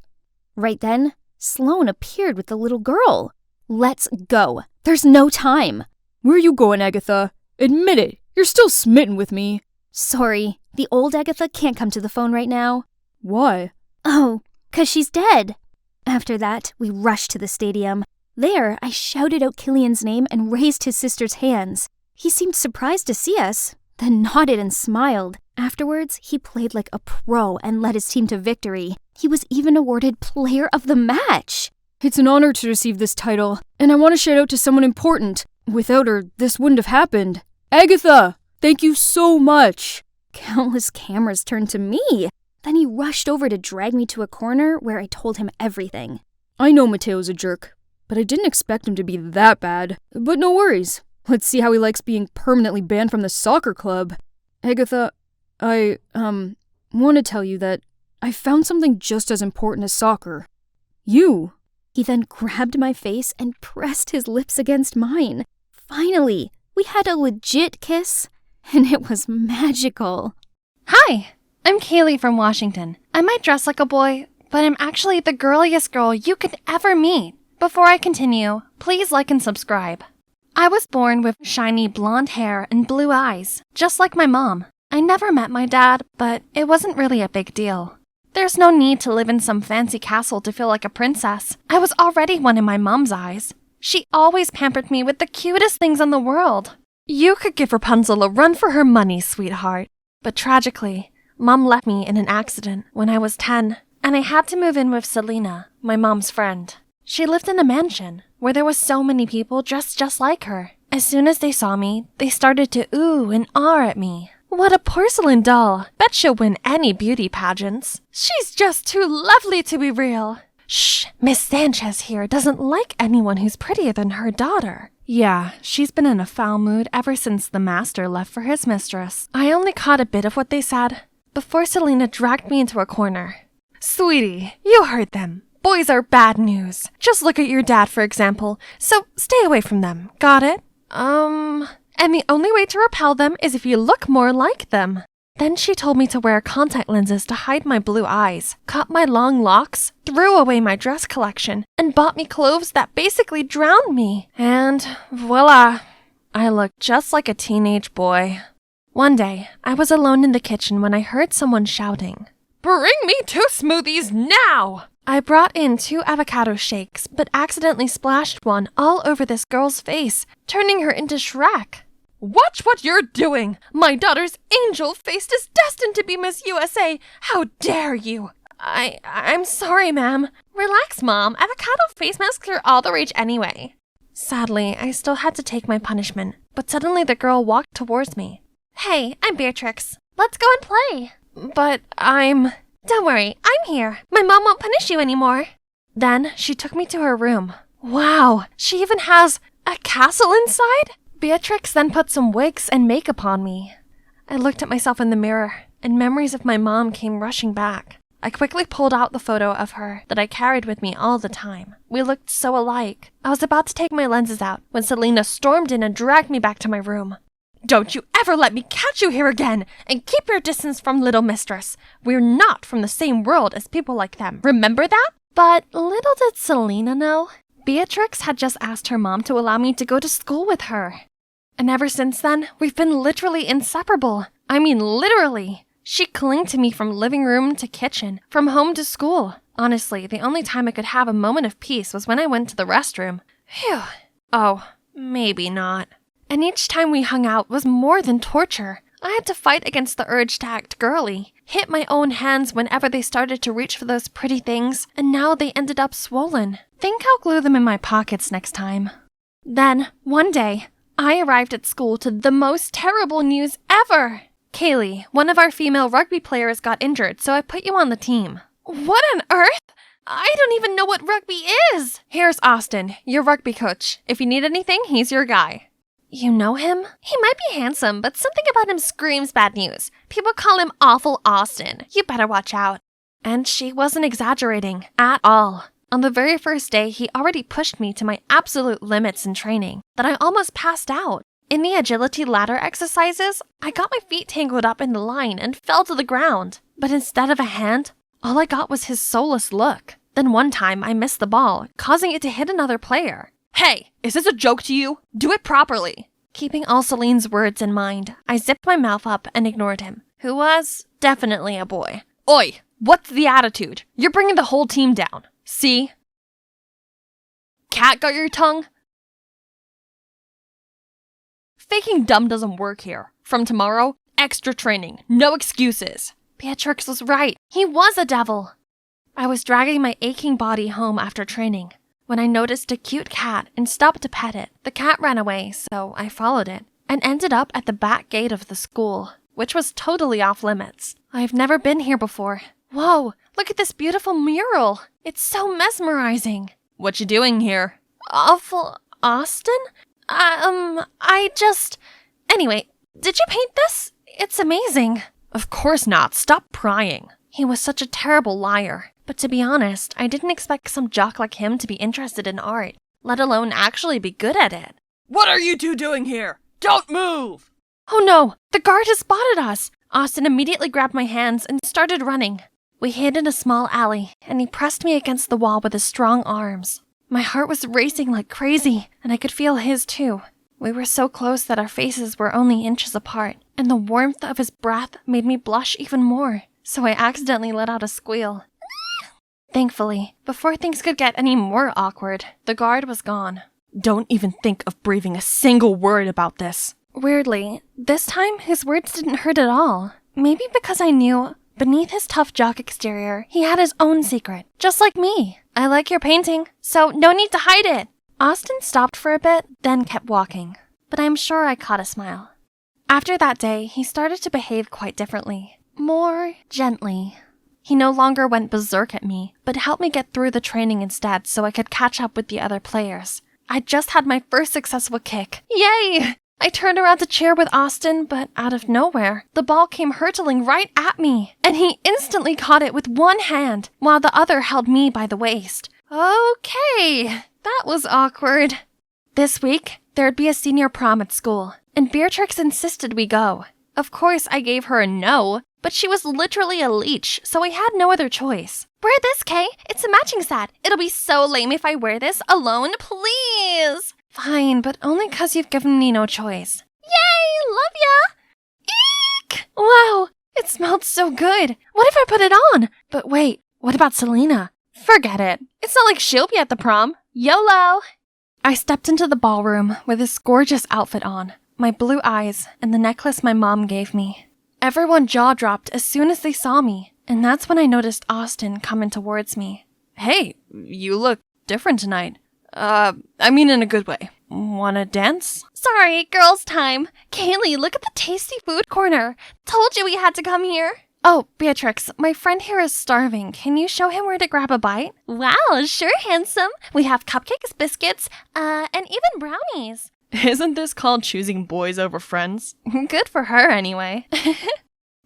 Right then, Sloane appeared with the little girl. Let's go. There's no time. Where are you going, Agatha? Admit it. You're still smitten with me. Sorry, the old Agatha can't come to the phone right now. Why? Oh, 'cause she's dead. After that, we rushed to the stadium. There, I shouted out Killian's name and raised his sister's hands. He seemed surprised to see us, then nodded and smiled. Afterwards, he played like a pro and led his team to victory. He was even awarded Player of the Match. It's an honor to receive this title, and I want to shout out to someone important. Without her, this wouldn't have happened. Agatha, thank you so much. Countless cameras turned to me. Then he rushed over to drag me to a corner where I told him everything. I know Mateo's a jerk, but I didn't expect him to be that bad. But no worries. Let's see how he likes being permanently banned from the soccer club. Agatha, I want to tell you that I found something just as important as soccer. You. He then grabbed my face and pressed his lips against mine. Finally, we had a legit kiss, and it was magical. Hi, I'm Kaylee from Washington. I might dress like a boy, but I'm actually the girliest girl you could ever meet. Before I continue, please like and subscribe. I was born with shiny blonde hair and blue eyes, just like my mom. I never met my dad, but it wasn't really a big deal. There's no need to live in some fancy castle to feel like a princess. I was already one in my mom's eyes. She always pampered me with the cutest things in the world. You could give Rapunzel a run for her money, sweetheart. But tragically, Mom left me in an accident when I was 10, and I had to move in with Selena, my mom's friend. She lived in a mansion where there was so many people dressed just like her. As soon as they saw me, they started to ooh and ah at me. What a porcelain doll. Bet she'll win any beauty pageants. She's just too lovely to be real. Shh, Miss Sanchez here doesn't like anyone who's prettier than her daughter. Yeah, she's been in a foul mood ever since the master left for his mistress. I only caught a bit of what they said before Selena dragged me into a corner. Sweetie, you heard them. Boys are bad news. Just look at your dad, for example. So stay away from them. Got it? And the only way to repel them is if you look more like them. Then she told me to wear contact lenses to hide my blue eyes, cut my long locks, threw away my dress collection, and bought me clothes that basically drowned me. And voila, I looked just like a teenage boy. One day, I was alone in the kitchen when I heard someone shouting, "Bring me 2 smoothies now!" I brought in 2 avocado shakes, but accidentally splashed one all over this girl's face, turning her into Shrek. Watch what you're doing! My daughter's angel face is destined to be Miss USA! How dare you! I'm sorry, ma'am. Relax, Mom. Avocado face masks are all the rage anyway. Sadly, I still had to take my punishment, but suddenly the girl walked towards me. Hey, I'm Beatrix. Let's go and play. But Don't worry, I'm here. My mom won't punish you anymore. Then she took me to her room. Wow, she even has a castle inside? Beatrix then put some wigs and makeup on me. I looked at myself in the mirror, and memories of my mom came rushing back. I quickly pulled out the photo of her that I carried with me all the time. We looked so alike. I was about to take my lenses out when Selena stormed in and dragged me back to my room. Don't you ever let me catch you here again, and keep your distance from little mistress. We're not from the same world as people like them. Remember that? But little did Selena know, Beatrix had just asked her mom to allow me to go to school with her. And ever since then, we've been literally inseparable. I mean literally. She clung to me from living room to kitchen, from home to school. Honestly, the only time I could have a moment of peace was when I went to the restroom. Phew. Oh, maybe not. And each time we hung out was more than torture. I had to fight against the urge to act girly, hit my own hands whenever they started to reach for those pretty things, and now they ended up swollen. Think I'll glue them in my pockets next time. Then, one day, I arrived at school to the most terrible news ever. Kaylee, one of our female rugby players, got injured, so I put you on the team. What on earth? I don't even know what rugby is. Here's Austin, your rugby coach. If you need anything, he's your guy. You know him? He might be handsome, but something about him screams bad news. People call him Awful Austin. You better watch out. And she wasn't exaggerating at all. On the very first day, he already pushed me to my absolute limits in training, that I almost passed out. In the agility ladder exercises, I got my feet tangled up in the line and fell to the ground. But instead of a hand, All I got was his soulless look. Then one time I missed the ball, causing it to hit another player. Hey, is this a joke to you? Do it properly. Keeping all Celine's words in mind, I zipped my mouth up and ignored him, who was definitely a boy. Oi, what's the attitude? You're bringing the whole team down. See? Cat got your tongue? Faking dumb doesn't work here. From tomorrow, extra training, no excuses. Beatrix was right. He was a devil. I was dragging my aching body home after training when I noticed a cute cat and stopped to pet it. The cat ran away, so I followed it and ended up at the back gate of the school, which was totally off limits. I've never been here before. Whoa, look at this beautiful mural. It's so mesmerizing. What you doing here? Awful Austin? Anyway, did you paint this? It's amazing. Of course not. Stop prying. He was such a terrible liar. But to be honest, I didn't expect some jock like him to be interested in art, let alone actually be good at it. What are you two doing here? Don't move! Oh no, the guard has spotted us. Austin immediately grabbed my hands and started running. We hid in a small alley, and he pressed me against the wall with his strong arms. My heart was racing like crazy, and I could feel his too. We were so close that our faces were only inches apart, and the warmth of his breath made me blush even more, so I accidentally let out a squeal. Thankfully, before things could get any more awkward, the guard was gone. Don't even think of breathing a single word about this. Weirdly, this time his words didn't hurt at all. Maybe because I knew, beneath his tough jock exterior, he had his own secret, just like me. I like your painting, so no need to hide it. Austin stopped for a bit, then kept walking, but I'm sure I caught a smile. After that day, he started to behave quite differently, more gently. He no longer went berserk at me, but helped me get through the training instead so I could catch up with the other players. I just had my first successful kick. Yay! I turned around to cheer with Austin, but out of nowhere, the ball came hurtling right at me, and he instantly caught it with one hand, while the other held me by the waist. Okay, that was awkward. This week, there'd be a senior prom at school, and Beatrix insisted we go. Of course, I gave her a no, but she was literally a leech, so I had no other choice. Wear this, Kay. It's a matching set. It'll be so lame if I wear this alone, please. Fine, but only 'cause you've given me no choice. Yay! Love ya! Eek! Wow, it smelled so good. What if I put it on? But wait, what about Selena? Forget it. It's not like she'll be at the prom. YOLO! I stepped into the ballroom with this gorgeous outfit on, my blue eyes, and the necklace my mom gave me. Everyone jaw-dropped as soon as they saw me, and that's when I noticed Austin coming towards me. Hey, you look different tonight. I mean in a good way. Wanna dance? Sorry, girls' time. Kaylee, look at the tasty food corner. Told you we had to come here. Oh, Beatrix, my friend here is starving. Can you show him where to grab a bite? Wow, sure, handsome. We have cupcakes, biscuits, and even brownies. Isn't this called choosing boys over friends? Good for her, anyway.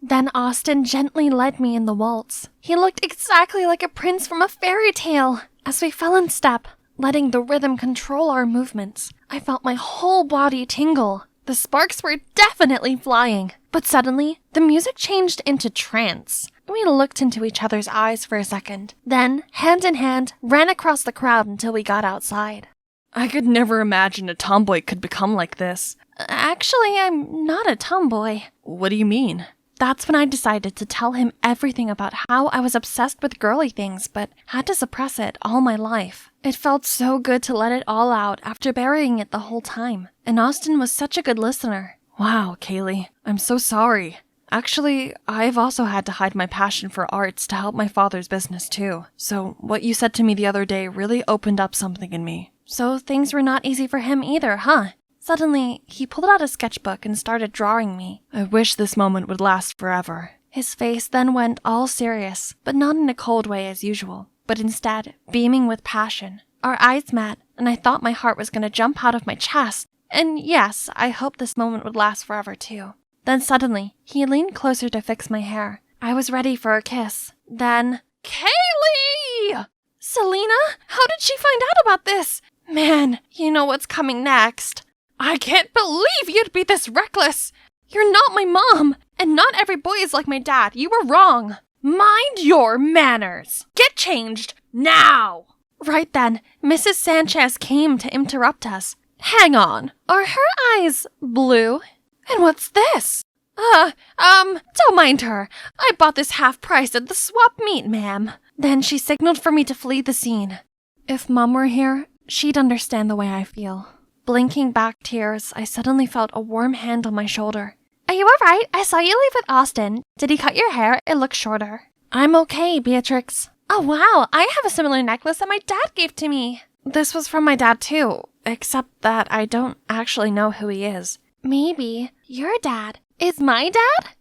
Then Austin gently led me in the waltz. He looked exactly like a prince from a fairy tale. As we fell in step, letting the rhythm control our movements, I felt my whole body tingle. The sparks were definitely flying. But suddenly, the music changed into trance. We looked into each other's eyes for a second, then, hand in hand, ran across the crowd until we got outside. I could never imagine a tomboy could become like this. Actually, I'm not a tomboy. What do you mean? That's when I decided to tell him everything about how I was obsessed with girly things, but had to suppress it all my life. It felt so good to let it all out after burying it the whole time, and Austin was such a good listener. Wow, Kaylee, I'm so sorry. Actually, I've also had to hide my passion for arts to help my father's business too. So what you said to me the other day really opened up something in me. So things were not easy for him either, huh? Suddenly, he pulled out a sketchbook and started drawing me. I wish this moment would last forever. His face then went all serious, but not in a cold way as usual, but instead beaming with passion. Our eyes met, and I thought my heart was going to jump out of my chest. And yes, I hoped this moment would last forever too. Then suddenly, he leaned closer to fix my hair. I was ready for a kiss. Then, Kaylee! Selena? How did she find out about this? Man, you know what's coming next. I can't believe you'd be this reckless. You're not my mom, and not every boy is like my dad. You were wrong. Mind your manners! Get changed now! Right then, Mrs. Sanchez came to interrupt us. Hang on, are her eyes blue? And what's this? Don't mind her. I bought this half price at the swap meet, ma'am. Then she signaled for me to flee the scene. If Mom were here, she'd understand the way I feel. Blinking back tears, I suddenly felt a warm hand on my shoulder. Are you alright? I saw you leave with Austin. Did he cut your hair? It looks shorter. I'm okay, Beatrix. Oh wow, I have a similar necklace that my dad gave to me. This was from my dad too, except that I don't actually know who he is. Maybe your dad is my dad?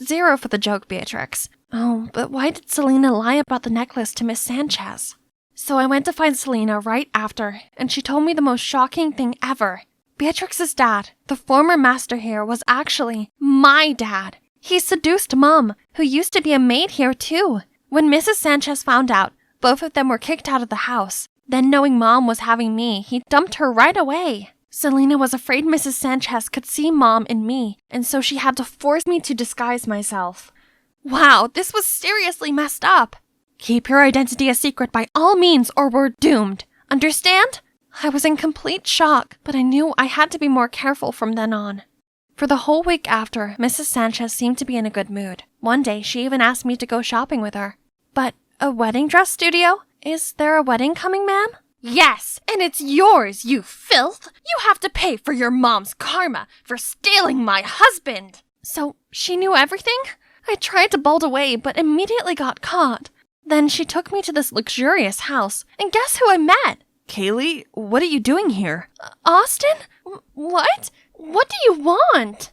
0 for the joke, Beatrix. Oh, but why did Selena lie about the necklace to Miss Sanchez? So I went to find Selena right after, and she told me the most shocking thing ever. Beatrix's dad, the former master here, was actually my dad. He seduced Mom, who used to be a maid here too. When Mrs. Sanchez found out, both of them were kicked out of the house. Then knowing Mom was having me, he dumped her right away. Selena was afraid Mrs. Sanchez could see Mom in me, and so she had to force me to disguise myself. Wow, this was seriously messed up. Keep your identity a secret by all means or we're doomed. Understand? I was in complete shock, but I knew I had to be more careful from then on. For the whole week after, Mrs. Sanchez seemed to be in a good mood. One day, she even asked me to go shopping with her. But a wedding dress studio? Is there a wedding coming, ma'am? Yes, and it's yours, you filth! You have to pay for your mom's karma for stealing my husband! So, she knew everything? I tried to bolt away, but immediately got caught. Then she took me to this luxurious house, and guess who I met? Kaylee, what are you doing here? Austin? What? What do you want?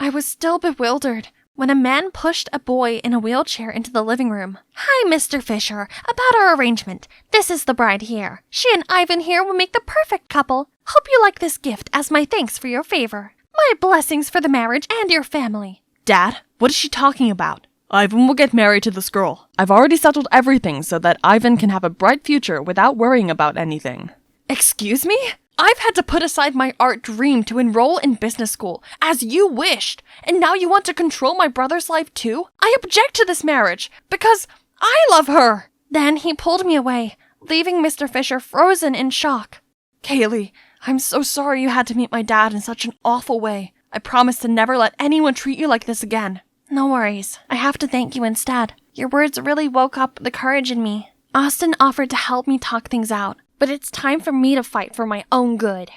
I was still bewildered when a man pushed a boy in a wheelchair into the living room. Hi, Mr. Fisher. About our arrangement. This is the bride here. She and Ivan here will make the perfect couple. Hope you like this gift as my thanks for your favor. My blessings for the marriage and your family. Dad, what is she talking about? Ivan will get married to this girl. I've already settled everything so that Ivan can have a bright future without worrying about anything. Excuse me? I've had to put aside my art dream to enroll in business school, as you wished, and now you want to control my brother's life too? I object to this marriage, because I love her! Then he pulled me away, leaving Mr. Fisher frozen in shock. Kaylee, I'm so sorry you had to meet my dad in such an awful way. I promise to never let anyone treat you like this again. No worries. I have to thank you instead. Your words really woke up the courage in me. Austin offered to help me talk things out, but it's time for me to fight for my own good.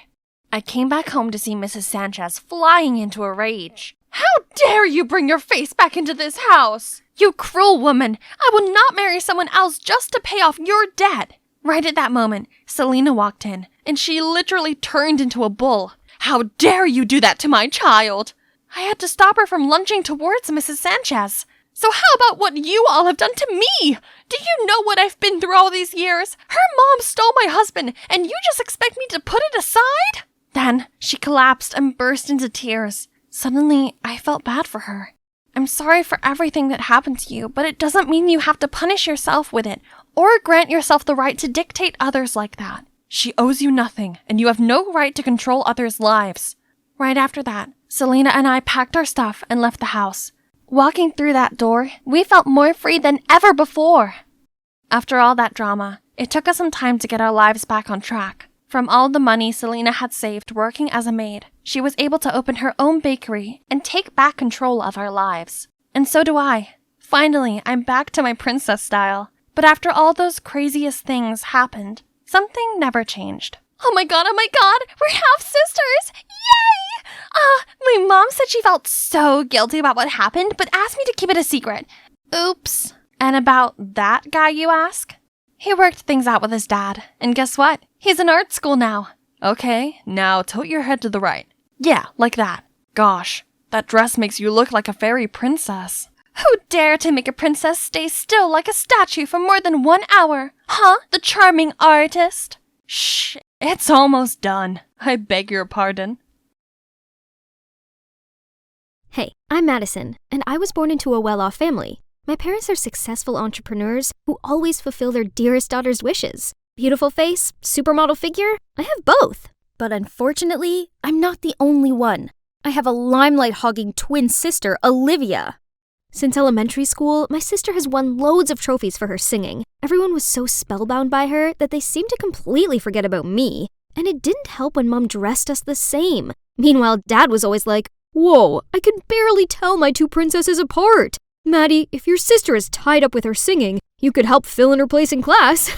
I came back home to see Mrs. Sanchez flying into a rage. How dare you bring your face back into this house? You cruel woman! I will not marry someone else just to pay off your debt! Right at that moment, Selena walked in, and she literally turned into a bull. How dare you do that to my child? I had to stop her from lunging towards Mrs. Sanchez. So how about what you all have done to me? Do you know what I've been through all these years? Her mom stole my husband, and you just expect me to put it aside? Then she collapsed and burst into tears. Suddenly, I felt bad for her. I'm sorry for everything that happened to you, but it doesn't mean you have to punish yourself with it, or grant yourself the right to dictate others like that. She owes you nothing, and you have no right to control others' lives. Right after that, Selena and I packed our stuff and left the house. Walking through that door, we felt more free than ever before. After all that drama, it took us some time to get our lives back on track. From all the money Selena had saved working as a maid, she was able to open her own bakery and take back control of our lives. And so do I. Finally, I'm back to my princess style. But after all those craziest things happened, something never changed. Oh my god, we're half sisters! Yay! My mom said she felt so guilty about what happened, but asked me to keep it a secret. Oops. And about that guy, you ask? He worked things out with his dad, and guess what? He's in art school now. Okay, now tilt your head to the right. Yeah, like that. Gosh, that dress makes you look like a fairy princess. Who dare to make a princess stay still like a statue for more than 1 hour? Huh? The charming artist? Shh, it's almost done. I beg your pardon. Hey, I'm Madison, and I was born into a well-off family. My parents are successful entrepreneurs who always fulfill their dearest daughter's wishes. Beautiful face, supermodel figure, I have both. But unfortunately, I'm not the only one. I have a limelight-hogging twin sister, Olivia. Since elementary school, my sister has won loads of trophies for her singing. Everyone was so spellbound by her that they seemed to completely forget about me. And it didn't help when Mom dressed us the same. Meanwhile, Dad was always like, "Whoa, I can barely tell my two princesses apart. Maddie, if your sister is tied up with her singing, you could help fill in her place in class."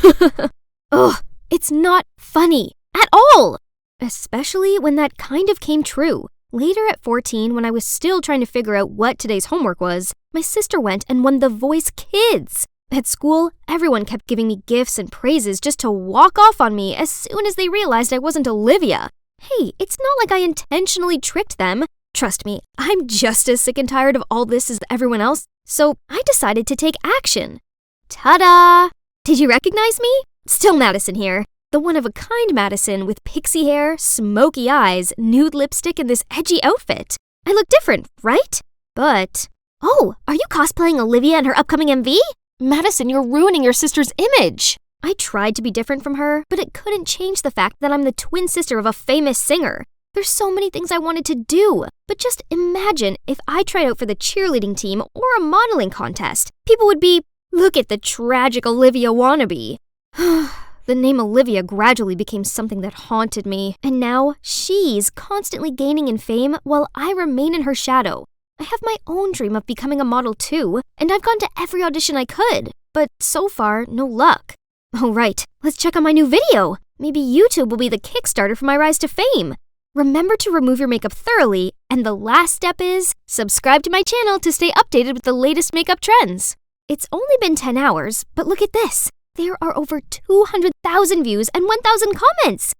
Ugh, it's not funny at all. Especially when that kind of came true. Later at 14, when I was still trying to figure out what today's homework was, my sister went and won The Voice Kids. At school, everyone kept giving me gifts and praises just to walk off on me as soon as they realized I wasn't Olivia. Hey, it's not like I intentionally tricked them. Trust me, I'm just as sick and tired of all this as everyone else, so I decided to take action. Ta-da! Did you recognize me? Still Madison here. The one-of-a-kind Madison with pixie hair, smoky eyes, nude lipstick, and this edgy outfit. I look different, right? But... Oh, are you cosplaying Olivia in her upcoming MV? Madison, you're ruining your sister's image. I tried to be different from her, but it couldn't change the fact that I'm the twin sister of a famous singer. There's so many things I wanted to do, but just imagine if I tried out for the cheerleading team or a modeling contest. People would be, "Look at the tragic Olivia wannabe." The name Olivia gradually became something that haunted me, and now she's constantly gaining in fame while I remain in her shadow. I have my own dream of becoming a model too, and I've gone to every audition I could, but so far, no luck. Oh right, let's check on my new video. Maybe YouTube will be the Kickstarter for my rise to fame. Remember to remove your makeup thoroughly, and the last step is subscribe to my channel to stay updated with the latest makeup trends. It's only been 10 hours, but look at this. There are over 200,000 views and 1,000 comments.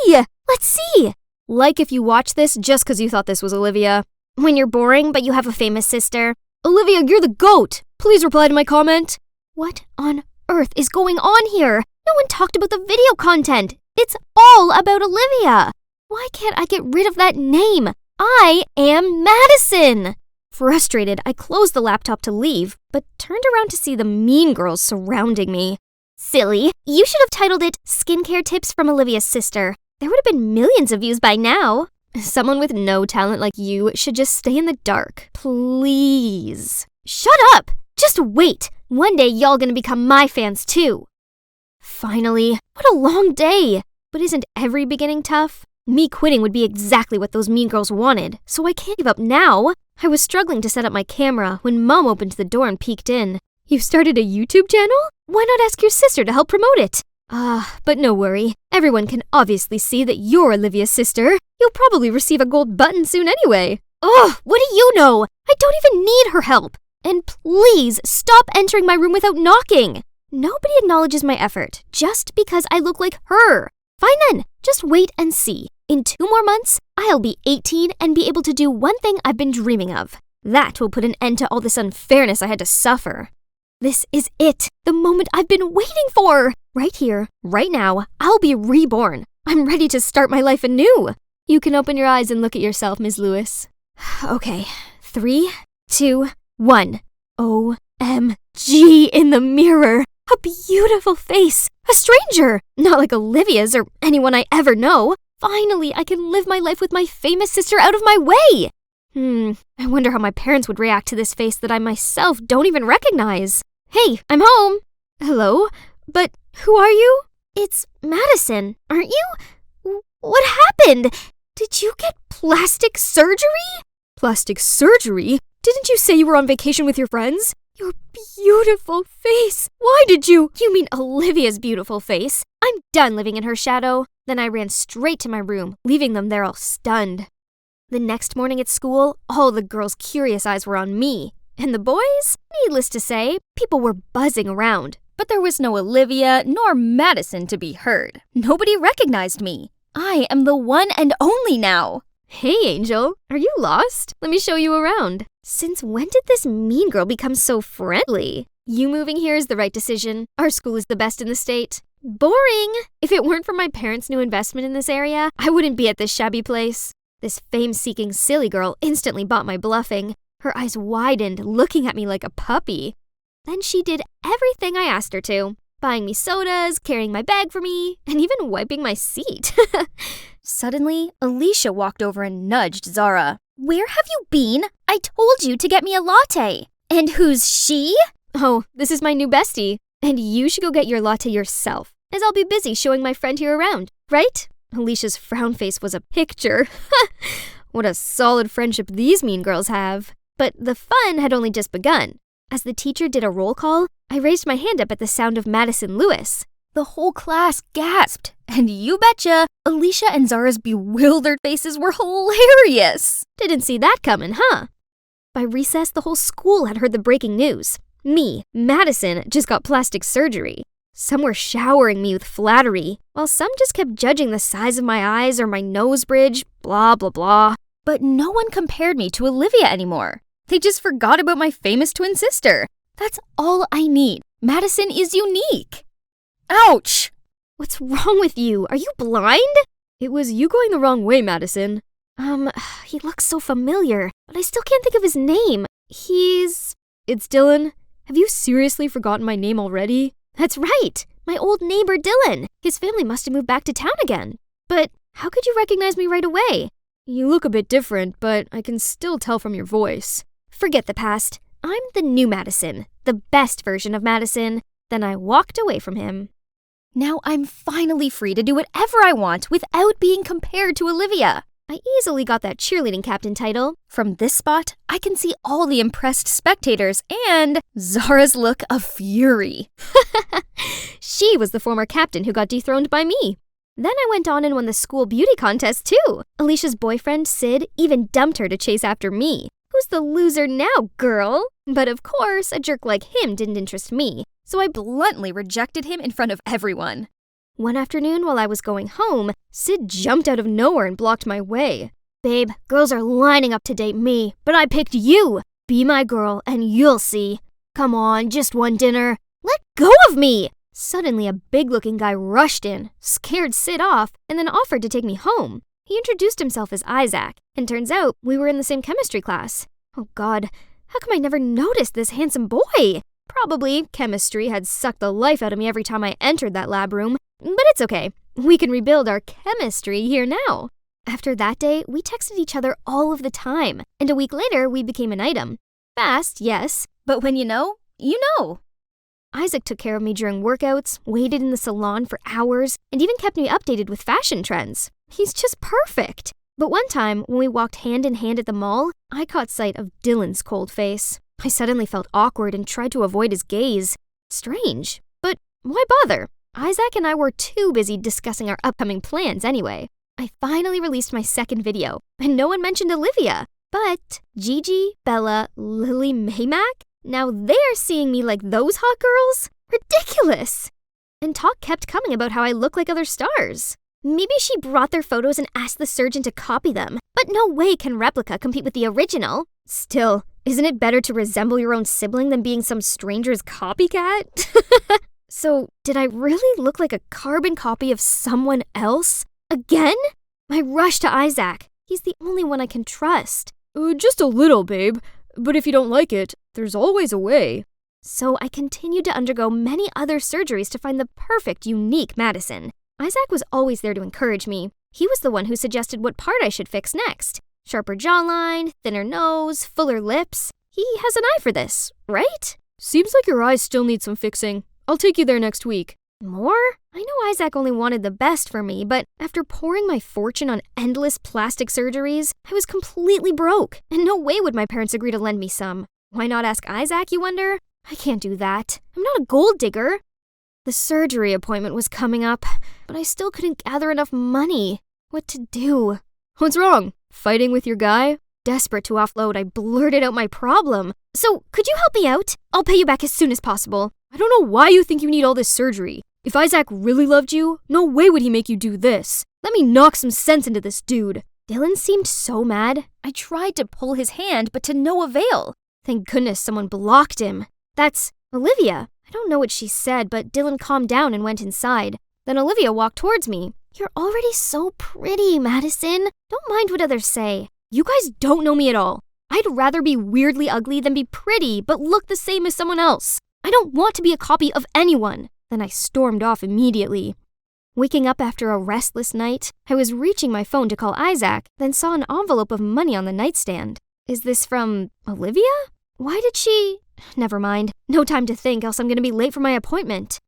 Yay! Let's see. Like if you watch this just because you thought this was Olivia. When you're boring but you have a famous sister. Olivia, you're the GOAT. Please reply to my comment. What on earth is going on here? No one talked about the video content. It's all about Olivia. Why can't I get rid of that name? I am Madison. Frustrated, I closed the laptop to leave, but turned around to see the mean girls surrounding me. Silly, you should have titled it Skincare Tips from Olivia's Sister. There would have been millions of views by now. Someone with no talent like you should just stay in the dark. Please. Shut up! Just wait. One day y'all gonna become my fans too. Finally, what a long day. But isn't every beginning tough? Me quitting would be exactly what those mean girls wanted, so I can't give up now. I was struggling to set up my camera when Mom opened the door and peeked in. You've started a YouTube channel? Why not ask your sister to help promote it? But no worry. Everyone can obviously see that you're Olivia's sister. You'll probably receive a gold button soon anyway. Ugh, what do you know? I don't even need her help. And please stop entering my room without knocking. Nobody acknowledges my effort just because I look like her. Fine then, just wait and see. In 2 more months, I'll be 18 and be able to do one thing I've been dreaming of. That will put an end to all this unfairness I had to suffer. This is it, the moment I've been waiting for. Right here, right now, I'll be reborn. I'm ready to start my life anew. You can open your eyes and look at yourself, Ms. Lewis. Okay, 3, 2, 1. OMG in the mirror. A beautiful face. A stranger. Not like Olivia's or anyone I ever know. Finally, I can live my life with my famous sister out of my way. I wonder how my parents would react to this face that I myself don't even recognize. Hey, I'm home. Hello? But who are you? It's Madison, aren't you? What happened? Did you get plastic surgery? Plastic surgery? Didn't you say you were on vacation with your friends? Your beautiful face. Why did you? You mean Olivia's beautiful face. I'm done living in her shadow. Then I ran straight to my room, leaving them there all stunned. The next morning at school, all the girls' curious eyes were on me. And the boys? Needless to say, people were buzzing around. But there was no Olivia nor Madison to be heard. Nobody recognized me. I am the one and only now. Hey, Angel. Are you lost? Let me show you around. Since when did this mean girl become so friendly? You moving here is the right decision. Our school is the best in the state. Boring! If it weren't for my parents' new investment in this area, I wouldn't be at this shabby place. This fame-seeking silly girl instantly bought my bluffing. Her eyes widened, looking at me like a puppy. Then she did everything I asked her to. Buying me sodas, carrying my bag for me, and even wiping my seat. Suddenly, Alicia walked over and nudged Zara. Where have you been? I told you to get me a latte. And who's she? Oh, this is my new bestie. And you should go get your latte yourself, as I'll be busy showing my friend here around, right? Alicia's frown face was a picture. What a solid friendship these mean girls have. But the fun had only just begun. As the teacher did a roll call, I raised my hand up at the sound of Madison Lewis. The whole class gasped, and you betcha, Alicia and Zara's bewildered faces were hilarious. Didn't see that coming, huh? By recess, the whole school had heard the breaking news. Me, Madison, just got plastic surgery. Some were showering me with flattery, while some just kept judging the size of my eyes or my nose bridge, blah, blah, blah. But no one compared me to Olivia anymore. They just forgot about my famous twin sister. That's all I need. Madison is unique. Ouch! What's wrong with you? Are you blind? It was you going the wrong way, Madison. He looks so familiar, but I still can't think of his name. It's Dylan. Have you seriously forgotten my name already? That's right, my old neighbor Dylan. His family must have moved back to town again. But how could you recognize me right away? You look a bit different, but I can still tell from your voice. Forget the past. I'm the new Madison, the best version of Madison. Then I walked away from him. Now I'm finally free to do whatever I want without being compared to Olivia. I easily got that cheerleading captain title. From this spot, I can see all the impressed spectators and Zara's look of fury. She was the former captain who got dethroned by me. Then I went on and won the school beauty contest too. Alicia's boyfriend, Sid, even dumped her to chase after me. Who's the loser now, girl? But of course, a jerk like him didn't interest me, so I bluntly rejected him in front of everyone. One afternoon while I was going home, Sid jumped out of nowhere and blocked my way. Babe, girls are lining up to date me, but I picked you. Be my girl and you'll see. Come on, just one dinner. Let go of me! Suddenly, a big-looking guy rushed in, scared Sid off, and then offered to take me home. He introduced himself as Isaac, and turns out we were in the same chemistry class. Oh God, how come I never noticed this handsome boy? Probably chemistry had sucked the life out of me every time I entered that lab room, but it's okay. We can rebuild our chemistry here now. After that day, we texted each other all of the time, and a week later, we became an item. Fast, yes, but when you know, you know. Isaac took care of me during workouts, waited in the salon for hours, and even kept me updated with fashion trends. He's just perfect. But one time, when we walked hand in hand at the mall, I caught sight of Dylan's cold face. I suddenly felt awkward and tried to avoid his gaze. Strange. But why bother? Isaac and I were too busy discussing our upcoming plans anyway. I finally released my second video, and no one mentioned Olivia. But Gigi, Bella, Lily, Maymac? Now they're seeing me like those hot girls? Ridiculous! And talk kept coming about how I look like other stars. Maybe she brought their photos and asked the surgeon to copy them, but no way can replica compete with the original. Still, isn't it better to resemble your own sibling than being some stranger's copycat? So, did I really look like a carbon copy of someone else? Again? I rushed to Isaac. He's the only one I can trust. Just a little, babe. But if you don't like it, there's always a way. So I continued to undergo many other surgeries to find the perfect, unique Madison. Isaac was always there to encourage me. He was the one who suggested what part I should fix next. Sharper jawline, thinner nose, fuller lips. He has an eye for this, right? Seems like your eyes still need some fixing. I'll take you there next week. More? I know Isaac only wanted the best for me, but after pouring my fortune on endless plastic surgeries, I was completely broke, and no way would my parents agree to lend me some. Why not ask Isaac, you wonder? I can't do that. I'm not a gold digger. The surgery appointment was coming up, but I still couldn't gather enough money. What to do? What's wrong? Fighting with your guy? Desperate to offload, I blurted out my problem. So, could you help me out? I'll pay you back as soon as possible. I don't know why you think you need all this surgery. If Isaac really loved you, no way would he make you do this. Let me knock some sense into this dude. Dylan seemed so mad. I tried to pull his hand, but to no avail. Thank goodness someone blocked him. That's Olivia. I don't know what she said, but Dylan calmed down and went inside. Then Olivia walked towards me. You're already so pretty, Madison. Don't mind what others say. You guys don't know me at all. I'd rather be weirdly ugly than be pretty, but look the same as someone else. I don't want to be a copy of anyone. Then I stormed off immediately. Waking up after a restless night, I was reaching my phone to call Isaac, then saw an envelope of money on the nightstand. Is this from Olivia? Why did she... Never mind. No time to think, else I'm gonna be late for my appointment.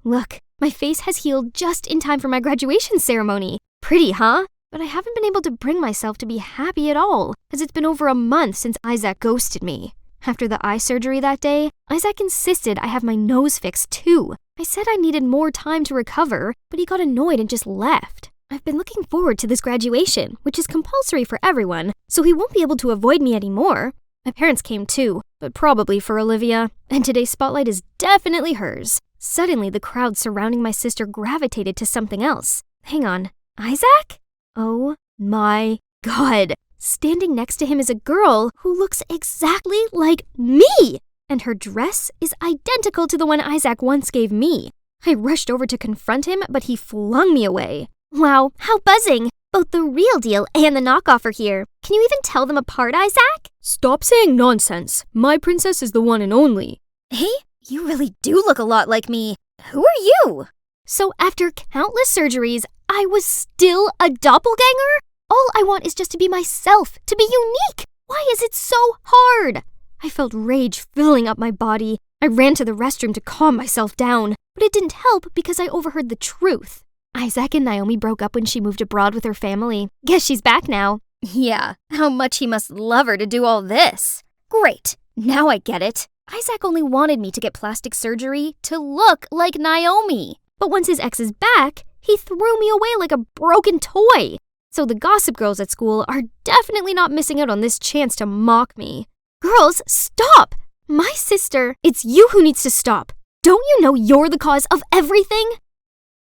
Look, my face has healed just in time for my graduation ceremony. Pretty, huh? But I haven't been able to bring myself to be happy at all, as it's been over a month since Isaac ghosted me. After the eye surgery that day, Isaac insisted I have my nose fixed too. I said I needed more time to recover, but he got annoyed and just left. I've been looking forward to this graduation, which is compulsory for everyone, so he won't be able to avoid me anymore. My parents came too, but probably for Olivia, and today's spotlight is definitely hers. Suddenly, the crowd surrounding my sister gravitated to something else. Hang on, Isaac? Oh my God. Standing next to him is a girl who looks exactly like me, and her dress is identical to the one Isaac once gave me. I rushed over to confront him, but he flung me away. Wow, how buzzing! Both the real deal and the knockoff are here. Can you even tell them apart, Isaac? Stop saying nonsense. My princess is the one and only. Hey, you really do look a lot like me. Who are you? So after countless surgeries, I was still a doppelganger? All I want is just to be myself, to be unique. Why is it so hard? I felt rage filling up my body. I ran to the restroom to calm myself down, but it didn't help because I overheard the truth. Isaac and Naomi broke up when she moved abroad with her family. Guess she's back now. Yeah, how much he must love her to do all this. Great, now I get it. Isaac only wanted me to get plastic surgery to look like Naomi. But once his ex is back, he threw me away like a broken toy. So the gossip girls at school are definitely not missing out on this chance to mock me. Girls, stop! My sister, it's you who needs to stop. Don't you know you're the cause of everything?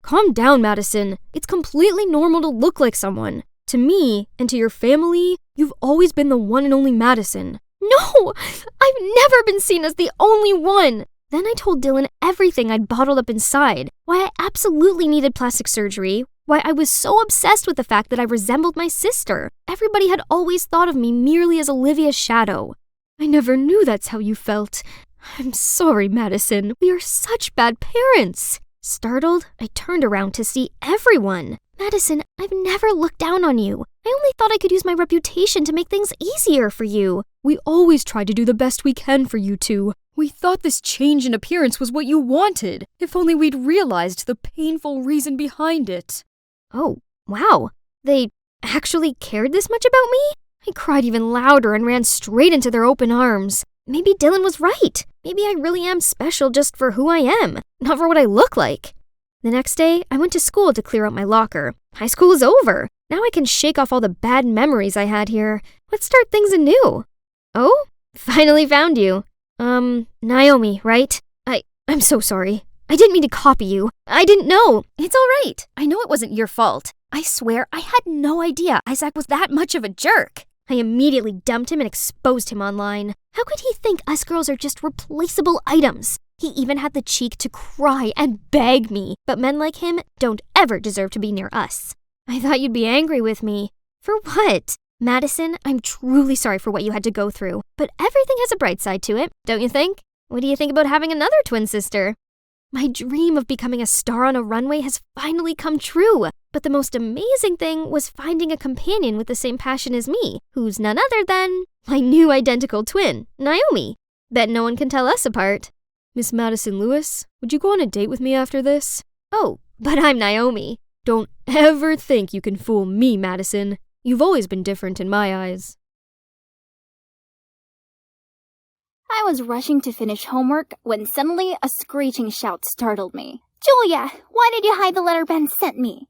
Calm down, Madison. It's completely normal to look like someone. To me, and to your family, you've always been the one and only Madison. No! I've never been seen as the only one! Then I told Dylan everything I'd bottled up inside, why I absolutely needed plastic surgery, why I was so obsessed with the fact that I resembled my sister. Everybody had always thought of me merely as Olivia's shadow. I never knew that's how you felt. I'm sorry, Madison. We are such bad parents. Startled, I turned around to see everyone. Madison, I've never looked down on you. I only thought I could use my reputation to make things easier for you. We always try to do the best we can for you two. We thought this change in appearance was what you wanted. If only we'd realized the painful reason behind it. Oh, wow. They actually cared this much about me? I cried even louder and ran straight into their open arms. Maybe Dylan was right. Maybe I really am special just for who I am, not for what I look like. The next day, I went to school to clear out my locker. High school is over. Now I can shake off all the bad memories I had here. Let's start things anew. Oh, finally found you. Naomi, right? I'm so sorry. I didn't mean to copy you. I didn't know. It's all right. I know it wasn't your fault. I swear I had no idea Isaac was that much of a jerk. I immediately dumped him and exposed him online. How could he think us girls are just replaceable items? He even had the cheek to cry and beg me, but men like him don't ever deserve to be near us. I thought you'd be angry with me. For what? Madison, I'm truly sorry for what you had to go through, but everything has a bright side to it, don't you think? What do you think about having another twin sister? My dream of becoming a star on a runway has finally come true, but the most amazing thing was finding a companion with the same passion as me, who's none other than my new identical twin, Naomi. Bet no one can tell us apart. Miss Madison Lewis, would you go on a date with me after this? Oh, but I'm Naomi. Don't ever think you can fool me, Madison. You've always been different in my eyes. I was rushing to finish homework when suddenly a screeching shout startled me. Julia, why did you hide the letter Ben sent me?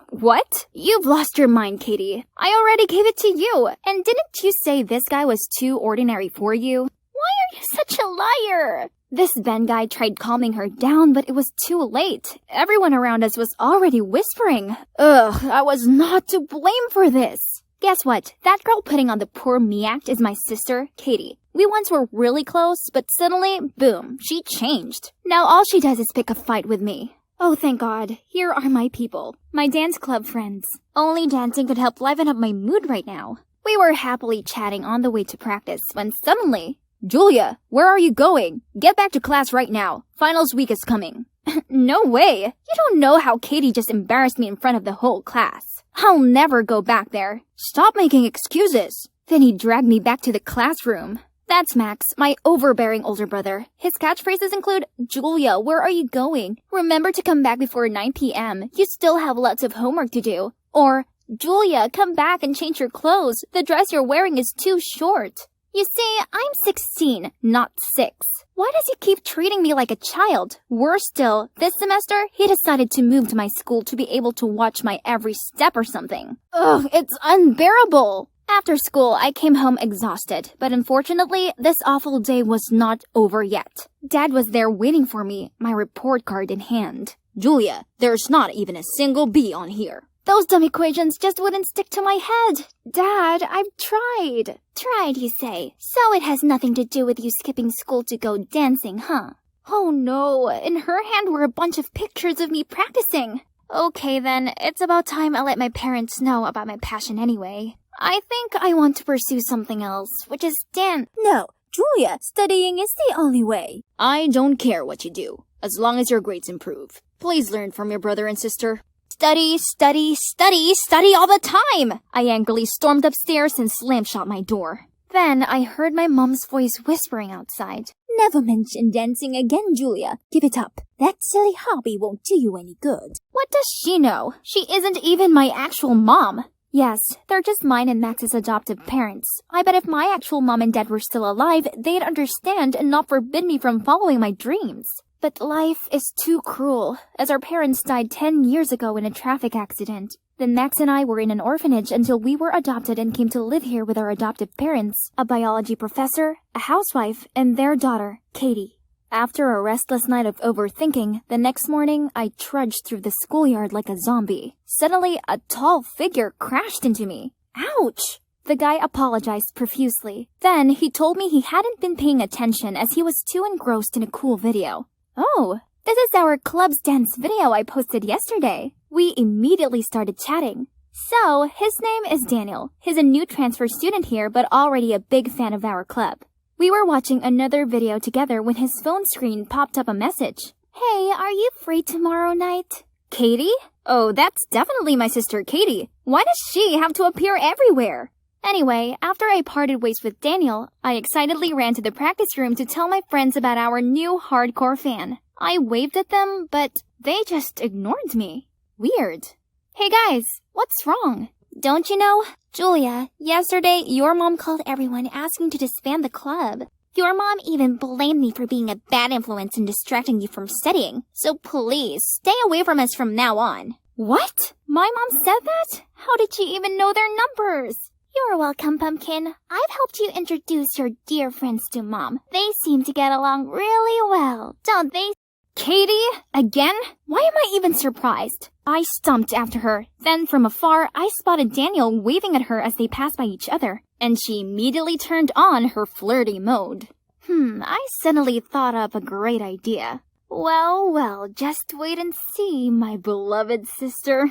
What? You've lost your mind, Katie. I already gave it to you. And didn't you say this guy was too ordinary for you? Why are you such a liar? This Ben guy tried calming her down, but it was too late. Everyone around us was already whispering. Ugh, I was not to blame for this. Guess what? That girl putting on the poor me act is my sister, Katie. We once were really close, but suddenly, boom, she changed. Now all she does is pick a fight with me. Oh, thank God. Here are my people. My dance club friends. Only dancing could help liven up my mood right now. We were happily chatting on the way to practice when suddenly... Julia, where are you going? Get back to class right now. Finals week is coming. No way. You don't know how Katie just embarrassed me in front of the whole class. I'll never go back there. Stop making excuses. Then he dragged me back to the classroom. That's Max, my overbearing older brother. His catchphrases include, Julia, where are you going? Remember to come back before 9 p.m. You still have lots of homework to do. Or, Julia, come back and change your clothes. The dress you're wearing is too short. You see, I'm 16, not 6. Why does he keep treating me like a child? Worse still, this semester, he decided to move to my school to be able to watch my every step or something. Ugh, it's unbearable. After school, I came home exhausted, but unfortunately, this awful day was not over yet. Dad was there waiting for me, my report card in hand. Julia, there's not even a single B on here. Those dumb equations just wouldn't stick to my head. Dad, I've tried. Tried, you say? So it has nothing to do with you skipping school to go dancing, huh? Oh no, in her hand were a bunch of pictures of me practicing. Okay then, it's about time I let my parents know about my passion anyway. I think I want to pursue something else, which is dance. No, Julia, studying is the only way. I don't care what you do, as long as your grades improve. Please learn from your brother and sister. Study, study, study, study all the time! I angrily stormed upstairs and slammed shut my door. Then I heard my mom's voice whispering outside. Never mention dancing again, Julia. Give it up. That silly hobby won't do you any good. What does she know? She isn't even my actual mom. Yes, they're just mine and Max's adoptive parents. I bet if my actual mom and dad were still alive, they'd understand and not forbid me from following my dreams. But life is too cruel, as our parents died 10 years ago in a traffic accident. Then Max and I were in an orphanage until we were adopted and came to live here with our adoptive parents, a biology professor, a housewife, and their daughter, Katie. After a restless night of overthinking, the next morning I trudged through the schoolyard like a zombie. Suddenly, a tall figure crashed into me. Ouch! The guy apologized profusely. Then he told me he hadn't been paying attention as he was too engrossed in a cool video. Oh, this is our club's dance video I posted yesterday. We immediately started chatting. So, his name is Daniel. He's a new transfer student here, but already a big fan of our club. We were watching another video together when his phone screen popped up a message. Hey, are you free tomorrow night? Katie? Oh, that's definitely my sister Katie. Why does she have to appear everywhere? Anyway, after I parted ways with Daniel, I excitedly ran to the practice room to tell my friends about our new hardcore fan. I waved at them, but they just ignored me. Weird. Hey guys, what's wrong? Don't you know? Julia, yesterday your mom called everyone asking to disband the club. Your mom even blamed me for being a bad influence and distracting you from studying. So please, stay away from us from now on. What? My mom said that? How did she even know their numbers? You're welcome, Pumpkin. I've helped you introduce your dear friends to Mom. They seem to get along really well, don't they? Katie? Again? Why am I even surprised? I stumped after her. Then from afar, I spotted Daniel waving at her as they passed by each other, and she immediately turned on her flirty mode. I suddenly thought up a great idea. Well, just wait and see, my beloved sister.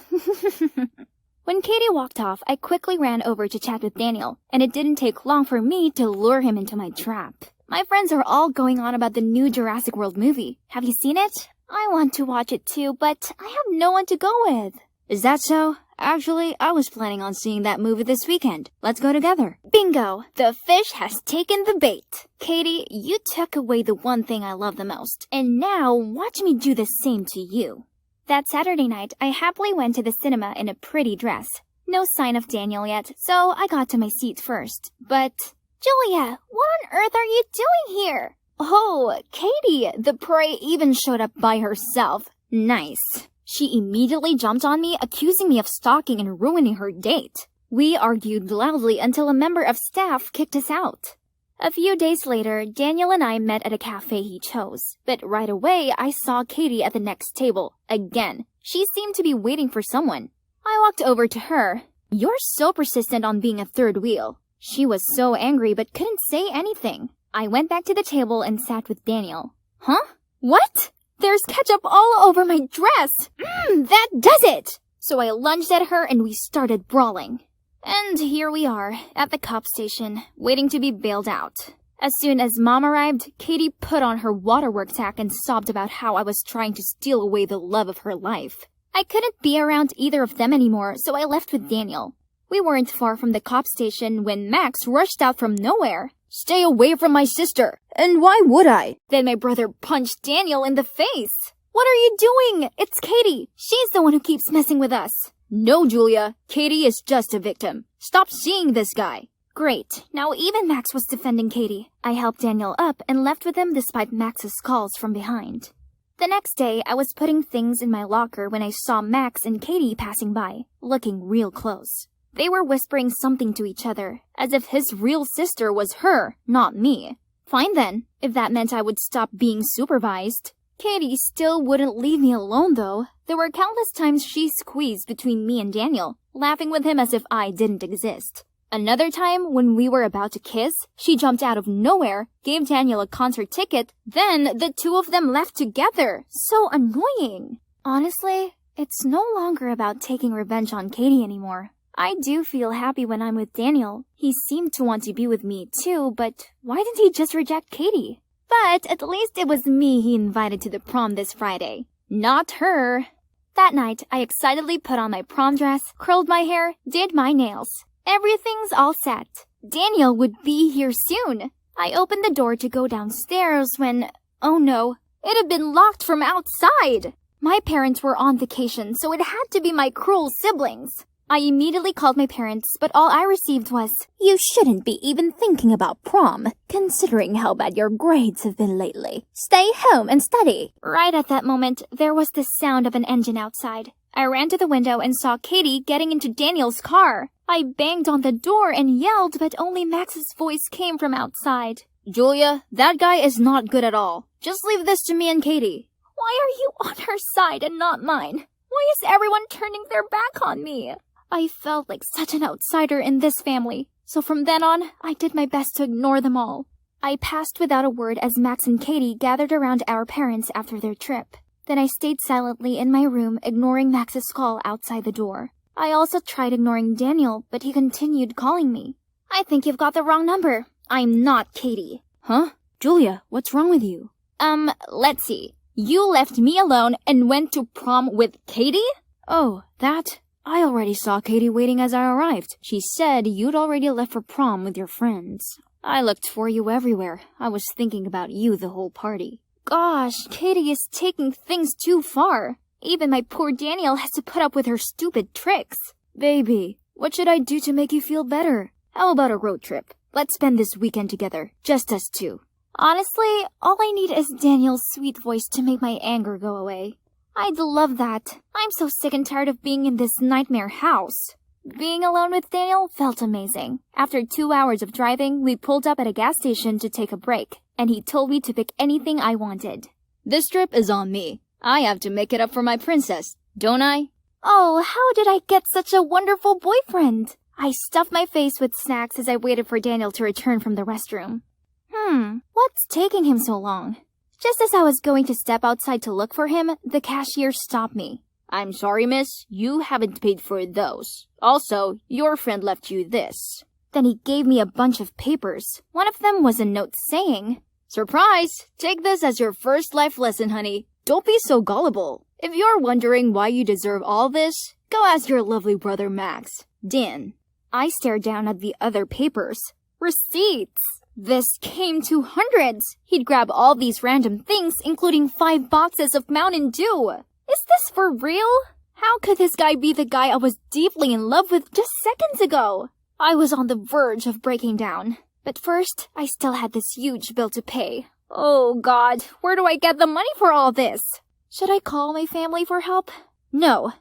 When Katie walked off, I quickly ran over to chat with Daniel, and it didn't take long for me to lure him into my trap. My friends are all going on about the new Jurassic World movie. Have you seen it? I want to watch it too, but I have no one to go with. Is that so? Actually, I was planning on seeing that movie this weekend. Let's go together. Bingo! The fish has taken the bait. Katie, you took away the one thing I love the most, and now watch me do the same to you. That Saturday night, I happily went to the cinema in a pretty dress. No sign of Daniel yet, so I got to my seat first. But, Julia, what on earth are you doing here? Oh, Katie, the prey even showed up by herself. Nice. She immediately jumped on me, accusing me of stalking and ruining her date. We argued loudly until a member of staff kicked us out. A few days later, Daniel and I met at a cafe he chose. But right away, I saw Katie at the next table. Again. She seemed to be waiting for someone. I walked over to her. You're so persistent on being a third wheel. She was so angry but couldn't say anything. I went back to the table and sat with Daniel. Huh? What? There's ketchup all over my dress! That does it! So I lunged at her and we started brawling. And here we are, at the cop station, waiting to be bailed out. As soon as Mom arrived, Katie put on her waterworks hat and sobbed about how I was trying to steal away the love of her life. I couldn't be around either of them anymore, so I left with Daniel. We weren't far from the cop station when Max rushed out from nowhere. Stay away from my sister. And why would I? Then my brother punched Daniel in the face. What are you doing? It's Katie. She's the one who keeps messing with us. No, Julia. Katie is just a victim. Stop seeing this guy. Great. Now even Max was defending Katie. I helped Daniel up and left with him despite Max's calls from behind. The next day, I was putting things in my locker when I saw Max and Katie passing by, looking real close. They were whispering something to each other, as if his real sister was her, not me. Fine then, if that meant I would stop being supervised. Katie still wouldn't leave me alone though. There were countless times she squeezed between me and Daniel, laughing with him as if I didn't exist. Another time, when we were about to kiss, she jumped out of nowhere, gave Daniel a concert ticket, then the two of them left together. So annoying. Honestly, it's no longer about taking revenge on Katie anymore. I do feel happy when I'm with Daniel. He seemed to want to be with me too, but why didn't he just reject Katie? But at least it was me he invited to the prom this Friday, not her. That night, I excitedly put on my prom dress, curled my hair, did my nails. Everything's all set. Daniel would be here soon. I opened the door to go downstairs when, oh no, it had been locked from outside. My parents were on vacation, so it had to be my cruel siblings. I immediately called my parents, but all I received was, "You shouldn't be even thinking about prom, considering how bad your grades have been lately. Stay home and study." Right at that moment, there was the sound of an engine outside. I ran to the window and saw Katie getting into Daniel's car. I banged on the door and yelled, but only Max's voice came from outside. Julia, that guy is not good at all. Just leave this to me and Katie. Why are you on her side and not mine? Why is everyone turning their back on me? I felt like such an outsider in this family, so from then on, I did my best to ignore them all. I passed without a word as Max and Katie gathered around our parents after their trip. Then I stayed silently in my room, ignoring Max's call outside the door. I also tried ignoring Daniel, but he continued calling me. "I think you've got the wrong number. I'm not Katie." Huh? Julia, what's wrong with you? Let's see. You left me alone and went to prom with Katie? Oh, that? I already saw Katie waiting as I arrived. She said you'd already left for prom with your friends. I looked for you everywhere. I was thinking about you the whole party. Gosh, Katie is taking things too far. Even my poor Daniel has to put up with her stupid tricks. Baby, what should I do to make you feel better? How about a road trip? Let's spend this weekend together, just us two. Honestly, all I need is Daniel's sweet voice to make my anger go away. I'd love that. I'm so sick and tired of being in this nightmare house. Being alone with Daniel felt amazing. After 2 hours of driving, we pulled up at a gas station to take a break, and he told me to pick anything I wanted. This trip is on me. I have to make it up for my princess, don't I? Oh, how did I get such a wonderful boyfriend? I stuffed my face with snacks as I waited for Daniel to return from the restroom. What's taking him so long? Just as I was going to step outside to look for him, the cashier stopped me. I'm sorry, miss. You haven't paid for those. Also, your friend left you this. Then he gave me a bunch of papers. One of them was a note saying, "Surprise! Take this as your first life lesson, honey. Don't be so gullible. If you're wondering why you deserve all this, go ask your lovely brother Max. Din." I stared down at the other papers. Receipts! This came to hundreds. He'd grab all these random things, including 5 boxes of Mountain Dew. Is this for real? How could this guy be the guy I was deeply in love with just seconds ago? I was on the verge of breaking down. But first, I still had this huge bill to pay. Oh God, where do I get the money for all this? Should I call my family for help? No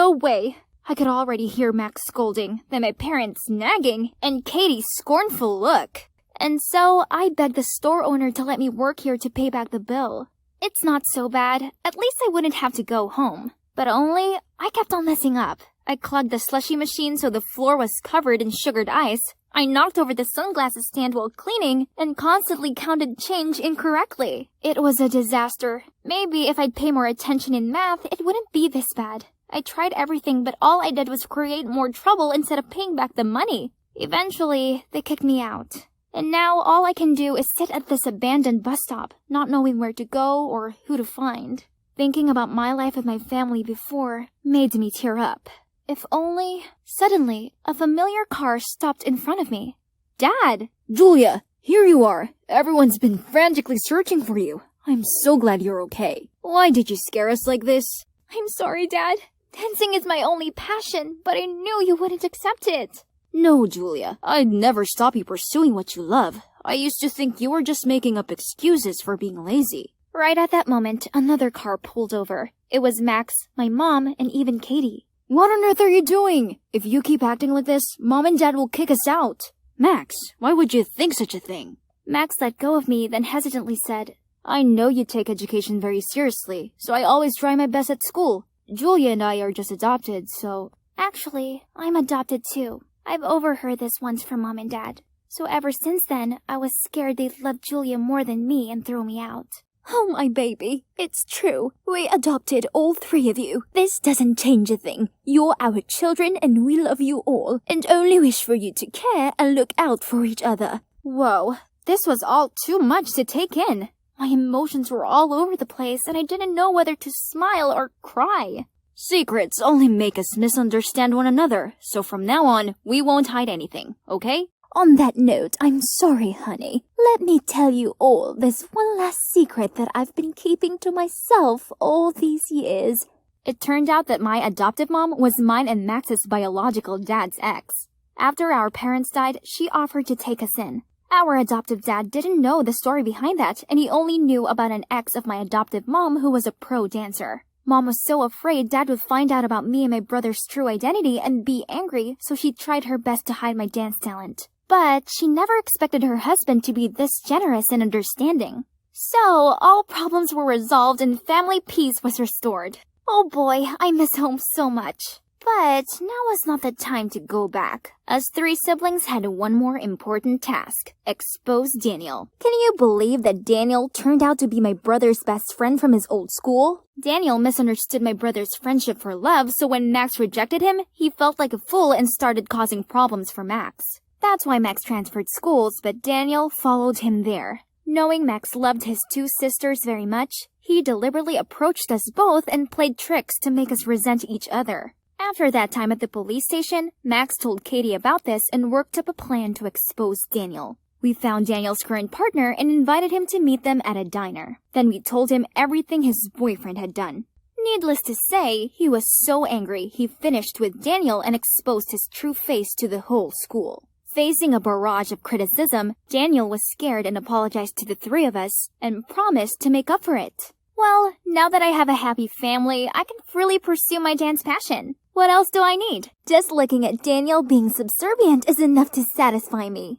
way. I could already hear Max scolding, then my parents nagging, and Katie's scornful look. And so I begged the store owner to let me work here to pay back the bill. It's not so bad. At least I wouldn't have to go home. But only, I kept on messing up. I clogged the slushy machine so the floor was covered in sugared ice. I knocked over the sunglasses stand while cleaning and constantly counted change incorrectly. It was a disaster. Maybe if I'd pay more attention in math, it wouldn't be this bad. I tried everything, but all I did was create more trouble instead of paying back the money. Eventually, they kicked me out. And now all I can do is sit at this abandoned bus stop, not knowing where to go or who to find. Thinking about my life with my family before made me tear up. If only... Suddenly, a familiar car stopped in front of me. Dad! Julia, Here you are. Everyone's been frantically searching for you. I'm so glad you're okay. Why did you scare us like this? I'm sorry, Dad. Dancing is my only passion, but I knew you wouldn't accept it. No, Julia. I'd never stop you pursuing what you love. I used to think you were just making up excuses for being lazy. Right at that moment, another car pulled over. It was Max, my mom, and even Katie. What on earth are you doing? If you keep acting like this, Mom and Dad will kick us out. Max, why would you think such a thing? Max let go of me, then hesitantly said, I know you take education very seriously, so I always try my best at school. Julia and I are just adopted, so... Actually, I'm adopted too. I've overheard this once from Mom and Dad. So ever since then, I was scared they'd love Julia more than me and throw me out. Oh, my baby, it's true. We adopted all three of you. This doesn't change a thing. You're our children and we love you all, and only wish for you to care and look out for each other. Whoa, this was all too much to take in. My emotions were all over the place and I didn't know whether to smile or cry. Secrets only make us misunderstand one another, so from now on, we won't hide anything, okay? On that note, I'm sorry, honey. Let me tell you all this one last secret that I've been keeping to myself all these years. It turned out that my adoptive mom was mine and Max's biological dad's ex. After our parents died, she offered to take us in. Our adoptive dad didn't know the story behind that, and he only knew about an ex of my adoptive mom who was a pro dancer. Mom was so afraid Dad would find out about me and my brother's true identity and be angry, so she tried her best to hide my dance talent. But she never expected her husband to be this generous and understanding. So, all problems were resolved and family peace was restored. Oh boy, I miss home so much. But now is not the time to go back. Us three siblings had one more important task. Expose Daniel. Can you believe that Daniel turned out to be my brother's best friend from his old school? Daniel misunderstood my brother's friendship for love, so when Max rejected him, he felt like a fool and started causing problems for Max. That's why Max transferred schools, but Daniel followed him there. Knowing Max loved his two sisters very much, he deliberately approached us both and played tricks to make us resent each other. After that time at the police station, Max told Katie about this and worked up a plan to expose Daniel. We found Daniel's current partner and invited him to meet them at a diner. Then we told him everything his boyfriend had done. Needless to say, he was so angry he finished with Daniel and exposed his true face to the whole school. Facing a barrage of criticism, Daniel was scared and apologized to the three of us and promised to make up for it. Well, now that I have a happy family, I can freely pursue my dance passion. What else do I need? Just looking at Daniel being subservient is enough to satisfy me.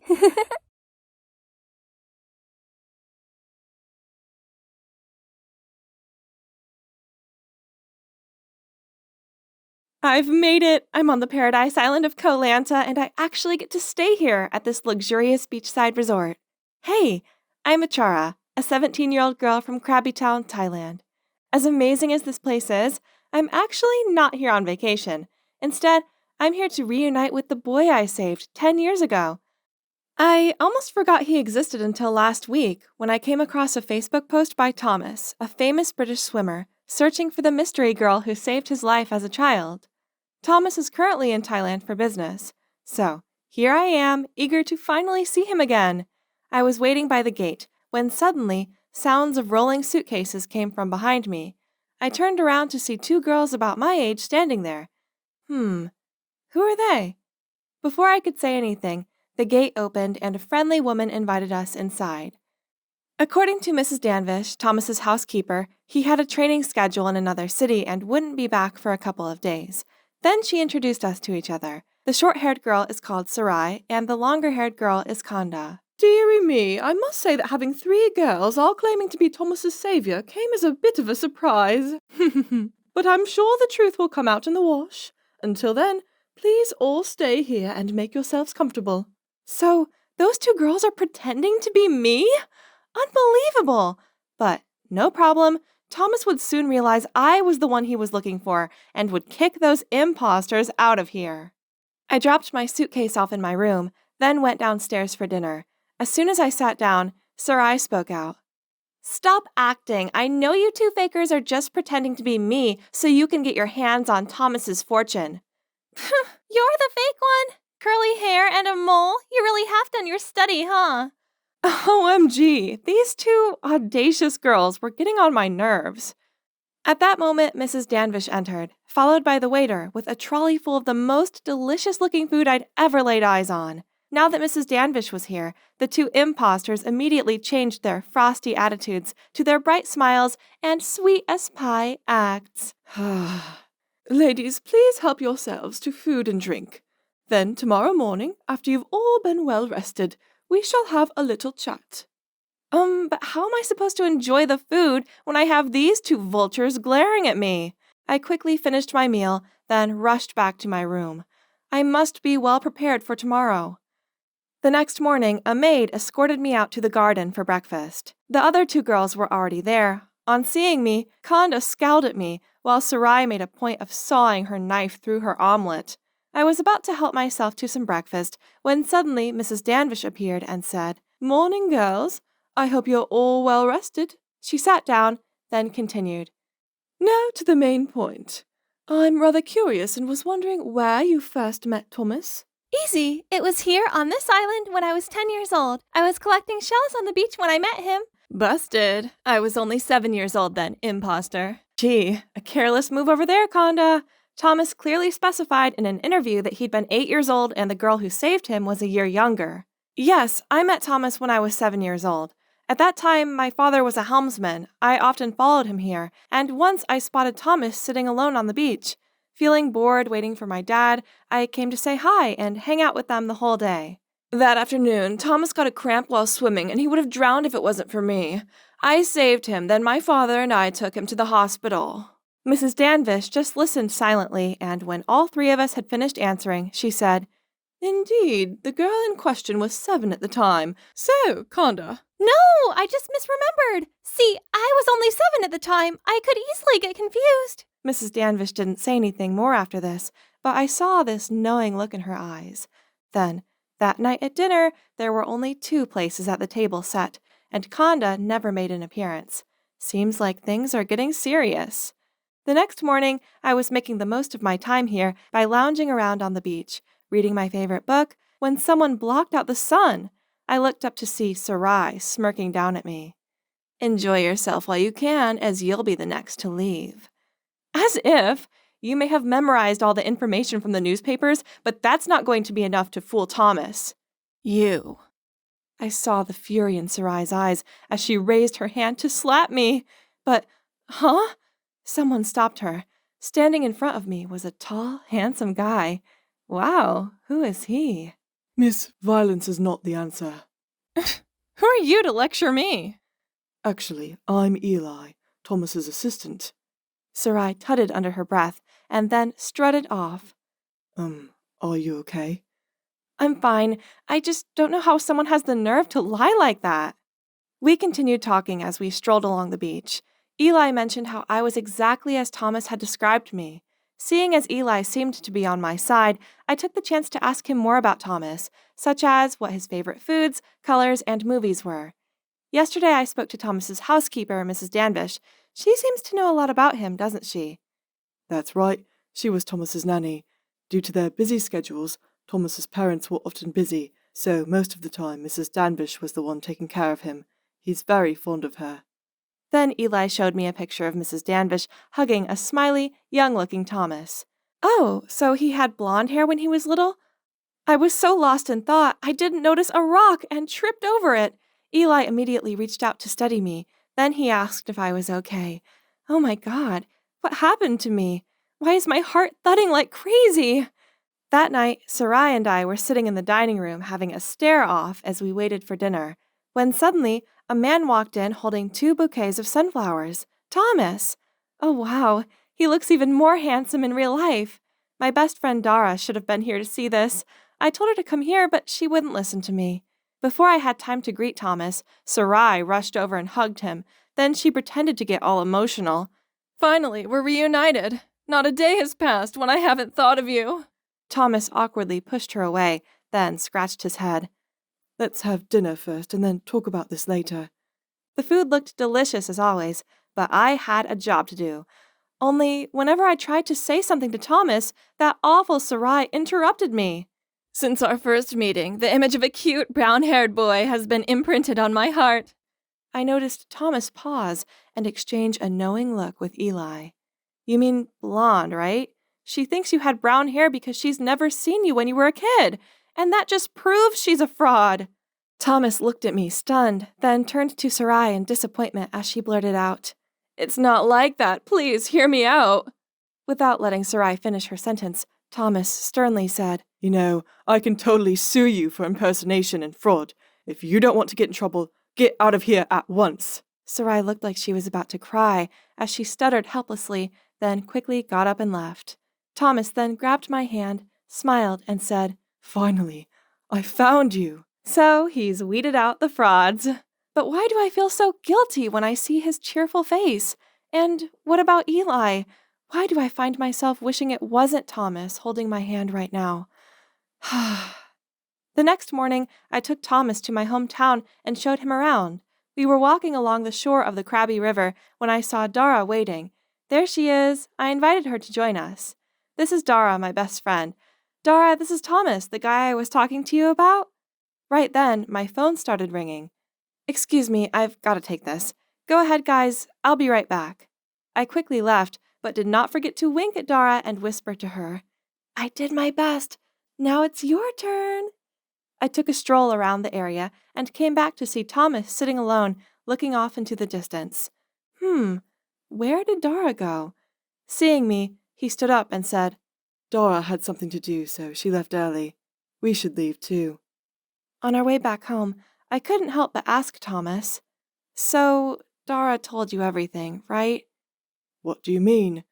I've made it! I'm on the paradise island of Koh Lanta, and I actually get to stay here at this luxurious beachside resort. Hey, I'm Achara, a 17-year-old girl from Krabi Town, Thailand. As amazing as this place is, I'm actually not here on vacation. Instead, I'm here to reunite with the boy I saved 10 years ago. I almost forgot he existed until last week when I came across a Facebook post by Thomas, a famous British swimmer, searching for the mystery girl who saved his life as a child. Thomas is currently in Thailand for business, so here I am, eager to finally see him again. I was waiting by the gate when suddenly sounds of rolling suitcases came from behind me. I turned around to see two girls about my age standing there. Who are they? Before I could say anything, the gate opened and a friendly woman invited us inside. According to Mrs. Danvish, Thomas's housekeeper, he had a training schedule in another city and wouldn't be back for a couple of days. Then she introduced us to each other. The short-haired girl is called Sarai, and the longer-haired girl is Kanda. Dearie me, I must say that having three girls all claiming to be Thomas's savior came as a bit of a surprise. But I'm sure the truth will come out in the wash. Until then, please all stay here and make yourselves comfortable. So, those two girls are pretending to be me? Unbelievable! But no problem. Thomas would soon realize I was the one he was looking for and would kick those imposters out of here. I dropped my suitcase off in my room, then went downstairs for dinner. As soon as I sat down, Sarai spoke out. Stop acting. I know you two fakers are just pretending to be me so you can get your hands on Thomas's fortune. You're the fake one? Curly hair and a mole? You really have done your study, huh? OMG, these two audacious girls were getting on my nerves. At that moment, Mrs. Danvish entered, followed by the waiter with a trolley full of the most delicious-looking food I'd ever laid eyes on. Now that Mrs. Danvish was here, the two imposters immediately changed their frosty attitudes to their bright smiles and sweet-as-pie acts. Ladies, please help yourselves to food and drink. Then tomorrow morning, after you've all been well rested, we shall have a little chat. But how am I supposed to enjoy the food when I have these two vultures glaring at me? I quickly finished my meal, then rushed back to my room. I must be well prepared for tomorrow. The next morning, a maid escorted me out to the garden for breakfast. The other two girls were already there. On seeing me, Khanda scowled at me, while Sarai made a point of sawing her knife through her omelet. I was about to help myself to some breakfast when suddenly Mrs. Danvish appeared and said, Morning, girls. I hope you're all well rested. She sat down, then continued. Now to the main point. I'm rather curious and was wondering where you first met Thomas. Easy. It was here on this island when I was 10 years old. I was collecting shells on the beach when I met him. Busted. I was only 7 years old then, imposter. Gee, a careless move over there, Khanda. Thomas clearly specified in an interview that he'd been 8 years old and the girl who saved him was a year younger. Yes, I met Thomas when I was 7 years old. At that time, my father was a helmsman. I often followed him here, and once I spotted Thomas sitting alone on the beach. Feeling bored waiting for my dad, I came to say hi and hang out with them the whole day. That afternoon, Thomas got a cramp while swimming, and he would have drowned if it wasn't for me. I saved him, then my father and I took him to the hospital. Mrs. Danvish just listened silently, and when all three of us had finished answering, she said, Indeed, the girl in question was 7 at the time. So, Khanda. No, I just misremembered. See, I was only 7 at the time. I could easily get confused. Mrs. Danvish didn't say anything more after this, but I saw this knowing look in her eyes. Then, that night at dinner, there were only 2 places at the table set, and Khanda never made an appearance. Seems like things are getting serious. The next morning, I was making the most of my time here by lounging around on the beach, reading my favorite book, when someone blocked out the sun. I looked up to see Sarai smirking down at me. Enjoy yourself while you can, as you'll be the next to leave. As if! You may have memorized all the information from the newspapers, but that's not going to be enough to fool Thomas. You. I saw the fury in Sarai's eyes as she raised her hand to slap me. But, huh? Someone stopped her. Standing in front of me was a tall, handsome guy. Wow, who is he? Miss, violence is not the answer. Who are you to lecture me? Actually, I'm Eli, Thomas's assistant. Sarai tutted under her breath and then strutted off. Are you okay? I'm fine. I just don't know how someone has the nerve to lie like that. We continued talking as we strolled along the beach. Eli mentioned how I was exactly as Thomas had described me. Seeing as Eli seemed to be on my side, I took the chance to ask him more about Thomas, such as what his favorite foods, colors, and movies were. Yesterday I spoke to Thomas's housekeeper, Mrs. Danvish. She seems to know a lot about him, doesn't she? That's right. She was Thomas's nanny. Due to their busy schedules, Thomas's parents were often busy, so most of the time Mrs. Danvish was the one taking care of him. He's very fond of her. Then Eli showed me a picture of Mrs. Danvish hugging a smiley, young-looking Thomas. Oh, so he had blonde hair when he was little? I was so lost in thought, I didn't notice a rock and tripped over it. Eli immediately reached out to steady me. Then he asked if I was okay. Oh my God, what happened to me? Why is my heart thudding like crazy? That night, Sarai and I were sitting in the dining room having a stare-off as we waited for dinner, when suddenly a man walked in holding 2 bouquets of sunflowers. Thomas! Oh wow, he looks even more handsome in real life. My best friend Dara should have been here to see this. I told her to come here, but she wouldn't listen to me. Before I had time to greet Thomas, Sarai rushed over and hugged him. Then she pretended to get all emotional. Finally, we're reunited. Not a day has passed when I haven't thought of you. Thomas awkwardly pushed her away, then scratched his head. Let's have dinner first and then talk about this later. The food looked delicious as always, but I had a job to do. Only, whenever I tried to say something to Thomas, that awful Sarai interrupted me. Since our first meeting, the image of a cute brown-haired boy has been imprinted on my heart. I noticed Thomas pause and exchange a knowing look with Eli. You mean blonde, right? She thinks you had brown hair because she's never seen you when you were a kid, and that just proves she's a fraud. Thomas looked at me, stunned, then turned to Sarai in disappointment as she blurted out, "It's not like that. Please hear me out." Without letting Sarai finish her sentence, Thomas sternly said, You know, I can totally sue you for impersonation and fraud. If you don't want to get in trouble, get out of here at once. Sarai looked like she was about to cry as she stuttered helplessly, then quickly got up and left. Thomas then grabbed my hand, smiled, and said, Finally, I found you. So he's weeded out the frauds. But why do I feel so guilty when I see his cheerful face? And what about Eli? Why do I find myself wishing it wasn't Thomas holding my hand right now? The next morning, I took Thomas to my hometown and showed him around. We were walking along the shore of the Krabby River when I saw Dara waiting. There she is. I invited her to join us. This is Dara, my best friend. Dara, this is Thomas, the guy I was talking to you about. Right then, my phone started ringing. Excuse me, I've got to take this. Go ahead, guys. I'll be right back. I quickly left, but did not forget to wink at Dara and whisper to her, I did my best. Now it's your turn. I took a stroll around the area and came back to see Thomas sitting alone, looking off into the distance. Where did Dara go? Seeing me, he stood up and said, Dora had something to do, so she left early. We should leave too. On our way back home, I couldn't help but ask Thomas, So, Dara told you everything, right? What do you mean?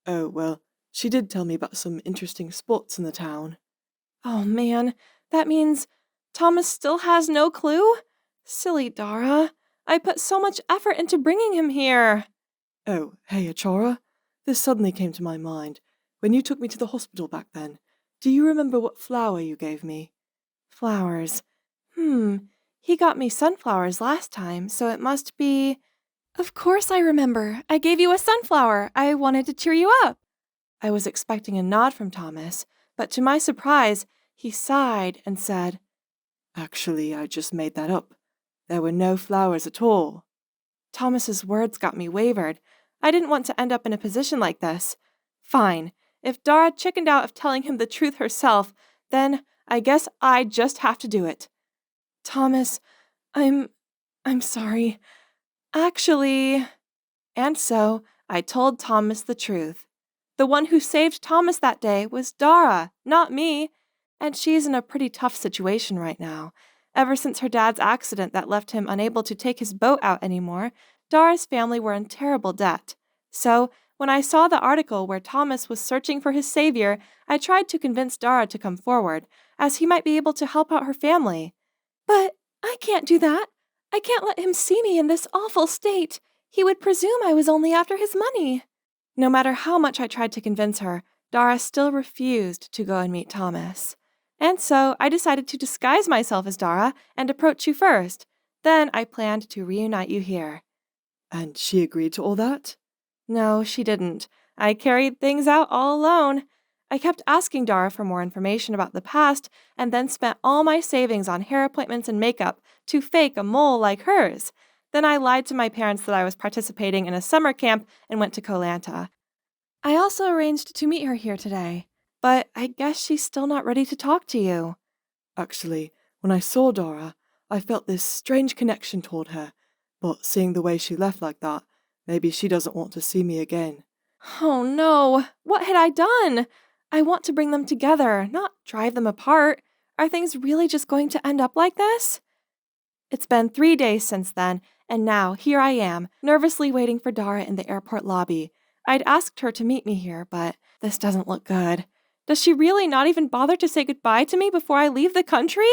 Oh, well, she did tell me about some interesting spots in the town. Oh man, that means Thomas still has no clue? Silly Dara. I put so much effort into bringing him here. Oh, hey, Achara. This suddenly came to my mind. When you took me to the hospital back then, do you remember what flower you gave me? Flowers. He got me sunflowers last time, so it must be... Of course I remember. I gave you a sunflower. I wanted to cheer you up. I was expecting a nod from Thomas, but to my surprise, he sighed and said, Actually, I just made that up. There were no flowers at all. Thomas's words got me wavered. I didn't want to end up in a position like this. Fine. If Dara chickened out of telling him the truth herself, then I guess I just have to do it. Thomas, I'm sorry. Actually... And so I told Thomas the truth. The one who saved Thomas that day was Dara, not me. And she's in a pretty tough situation right now. Ever since her dad's accident that left him unable to take his boat out anymore, Dara's family were in terrible debt. So, when I saw the article where Thomas was searching for his savior, I tried to convince Dara to come forward, as he might be able to help out her family. But I can't do that. I can't let him see me in this awful state. He would presume I was only after his money. No matter how much I tried to convince her, Dara still refused to go and meet Thomas. And so I decided to disguise myself as Dara and approach you first. Then I planned to reunite you here. And she agreed to all that? No, she didn't. I carried things out all alone. I kept asking Dara for more information about the past and then spent all my savings on hair appointments and makeup to fake a mole like hers. Then I lied to my parents that I was participating in a summer camp and went to Koh Lanta. I also arranged to meet her here today, but I guess she's still not ready to talk to you. Actually, when I saw Dora, I felt this strange connection toward her, but seeing the way she left like that, maybe she doesn't want to see me again. Oh no, what had I done? I want to bring them together, not drive them apart. Are things really just going to end up like this? It's been 3 days since then, and now here I am, nervously waiting for Dara in the airport lobby. I'd asked her to meet me here, but this doesn't look good. Does she really not even bother to say goodbye to me before I leave the country?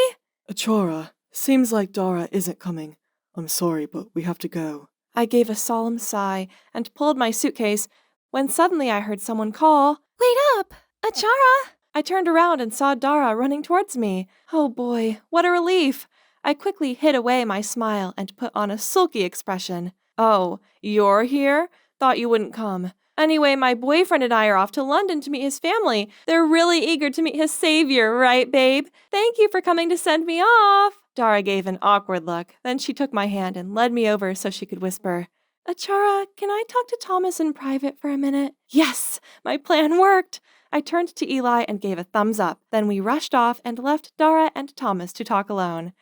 Achora, seems like Dora isn't coming. I'm sorry, but we have to go. I gave a solemn sigh and pulled my suitcase when suddenly I heard someone call, Wait up! Achara! I turned around and saw Dara running towards me. Oh boy, what a relief! I quickly hid away my smile and put on a sulky expression. Oh, you're here? Thought you wouldn't come. Anyway, my boyfriend and I are off to London to meet his family. They're really eager to meet his savior, right, babe? Thank you for coming to send me off. Dara gave an awkward look. Then she took my hand and led me over so she could whisper, Achara, can I talk to Thomas in private for a minute? Yes, my plan worked. I turned to Eli and gave a thumbs up. Then we rushed off and left Dara and Thomas to talk alone.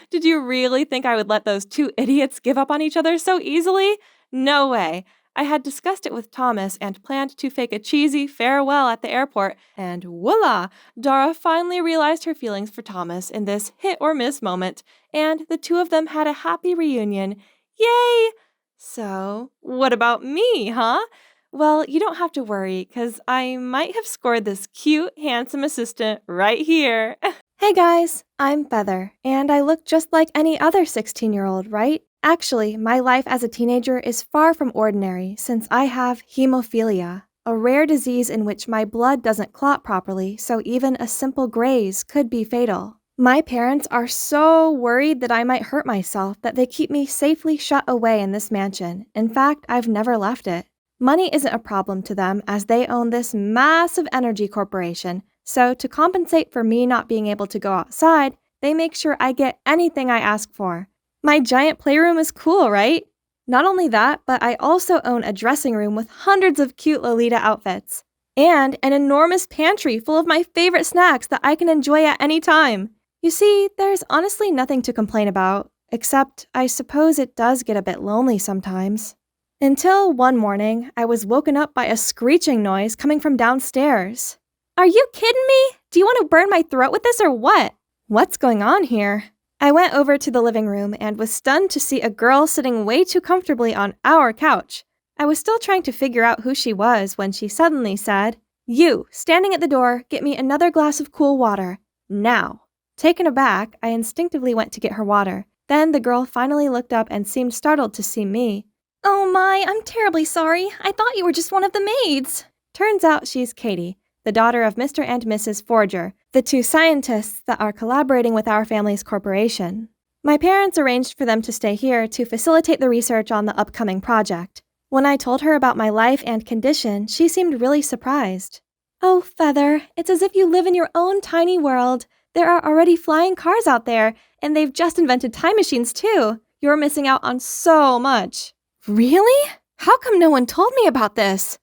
Did you really think I would let those two idiots give up on each other so easily? No way. I had discussed it with Thomas and planned to fake a cheesy farewell at the airport, and voila! Dara finally realized her feelings for Thomas in this hit-or-miss moment, and the two of them had a happy reunion. Yay! So, what about me, huh? Well, you don't have to worry, because I might have scored this cute, handsome assistant right here. Hey guys, I'm Feather, and I look just like any other 16-year-old, right? Actually, my life as a teenager is far from ordinary since I have hemophilia, a rare disease in which my blood doesn't clot properly, so even a simple graze could be fatal. My parents are so worried that I might hurt myself that they keep me safely shut away in this mansion. In fact, I've never left it. Money isn't a problem to them as they own this massive energy corporation, so to compensate for me not being able to go outside, they make sure I get anything I ask for. My giant playroom is cool, right? Not only that, but I also own a dressing room with hundreds of cute Lolita outfits, and an enormous pantry full of my favorite snacks that I can enjoy at any time. You see, there's honestly nothing to complain about, except I suppose it does get a bit lonely sometimes. Until one morning, I was woken up by a screeching noise coming from downstairs. Are you kidding me? Do you want to burn my throat with this or what? What's going on here? I went over to the living room and was stunned to see a girl sitting way too comfortably on our couch. I was still trying to figure out who she was when she suddenly said, You, standing at the door, get me another glass of cool water. Now. Taken aback, I instinctively went to get her water. Then the girl finally looked up and seemed startled to see me. Oh my, I'm terribly sorry. I thought you were just one of the maids. Turns out she's Katie, the daughter of Mr. and Mrs. Forger, the two scientists that are collaborating with our family's corporation. My parents arranged for them to stay here to facilitate the research on the upcoming project. When I told her about my life and condition, she seemed really surprised. Oh, Feather, it's as if you live in your own tiny world. There are already flying cars out there, and they've just invented time machines too. You're missing out on so much. Really? How come no one told me about this?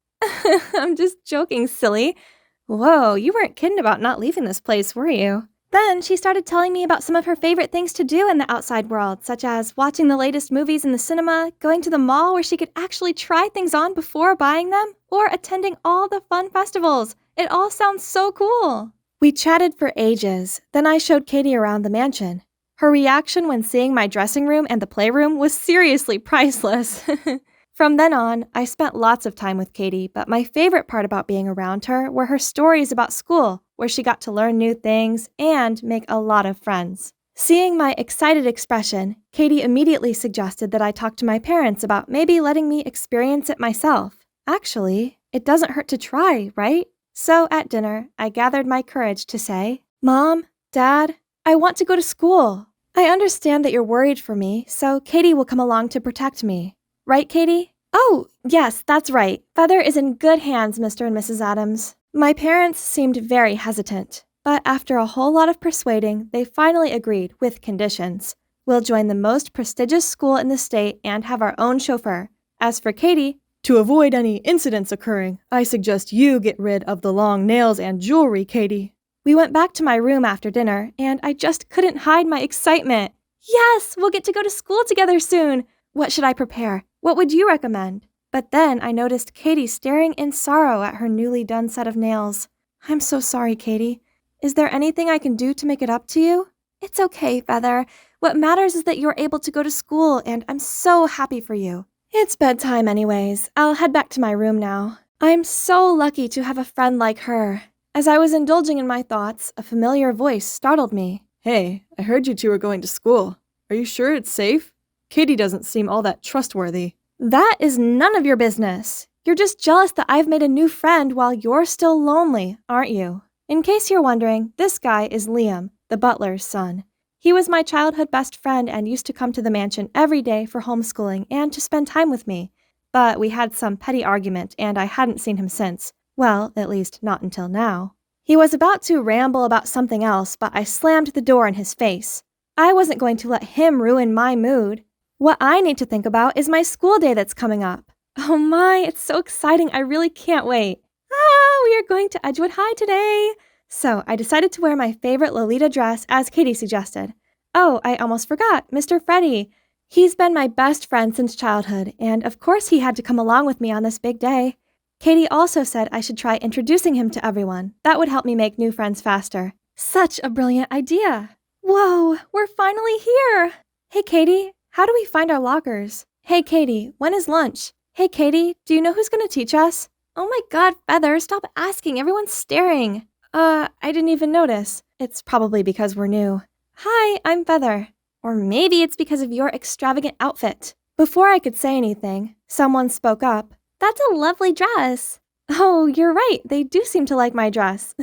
I'm just joking, silly. Whoa, you weren't kidding about not leaving this place, were you? Then she started telling me about some of her favorite things to do in the outside world, such as watching the latest movies in the cinema, going to the mall where she could actually try things on before buying them, or attending all the fun festivals. It all sounds so cool. We chatted for ages. Then I showed Katie around the mansion. Her reaction when seeing my dressing room and the playroom was seriously priceless. From then on, I spent lots of time with Katie, but my favorite part about being around her were her stories about school, where she got to learn new things and make a lot of friends. Seeing my excited expression, Katie immediately suggested that I talk to my parents about maybe letting me experience it myself. Actually, it doesn't hurt to try, right? So at dinner, I gathered my courage to say, Mom, Dad, I want to go to school. I understand that you're worried for me, so Katie will come along to protect me. Right, Katie? Oh, yes, that's right. Feather is in good hands, Mr. and Mrs. Adams. My parents seemed very hesitant, but after a whole lot of persuading, they finally agreed with conditions. We'll join the most prestigious school in the state and have our own chauffeur. As for Katie, to avoid any incidents occurring, I suggest you get rid of the long nails and jewelry, Katie. We went back to my room after dinner, and I just couldn't hide my excitement. Yes, we'll get to go to school together soon. What should I prepare? What would you recommend? But then I noticed Katie staring in sorrow at her newly done set of nails. I'm so sorry, Katie. Is there anything I can do to make it up to you? It's okay, Feather. What matters is that you're able to go to school, and I'm so happy for you. It's bedtime anyways. I'll head back to my room now. I'm so lucky to have a friend like her. As I was indulging in my thoughts, a familiar voice startled me. Hey, I heard you two are going to school. Are you sure it's safe? Katie doesn't seem all that trustworthy. That is none of your business. You're just jealous that I've made a new friend while you're still lonely, aren't you? In case you're wondering, this guy is Liam, the butler's son. He was my childhood best friend and used to come to the mansion every day for homeschooling and to spend time with me. but we had some petty argument and I hadn't seen him since. Well, at least not until now. He was about to ramble about something else, but I slammed the door in his face. I wasn't going to let him ruin my mood. What I need to think about is my school day that's coming up. Oh my, it's so exciting. I really can't wait. We are going to Edgewood High today. So I decided to wear my favorite Lolita dress as Katie suggested. Oh, I almost forgot, Mr. Freddie. He's been my best friend since childhood, and of course he had to come along with me on this big day. Katie also said I should try introducing him to everyone. That would help me make new friends faster. Such a brilliant idea. Whoa, we're finally here. Hey, Katie, how do we find our lockers? Hey, Katie, when is lunch? Hey, Katie, do you know who's going to teach us? Oh my God, Feather, stop asking. Everyone's staring. I didn't even notice. It's probably because we're new. Hi, I'm Feather. Or maybe it's because of your extravagant outfit. Before I could say anything, someone spoke up. That's a lovely dress. Oh, you're right. They do seem to like my dress.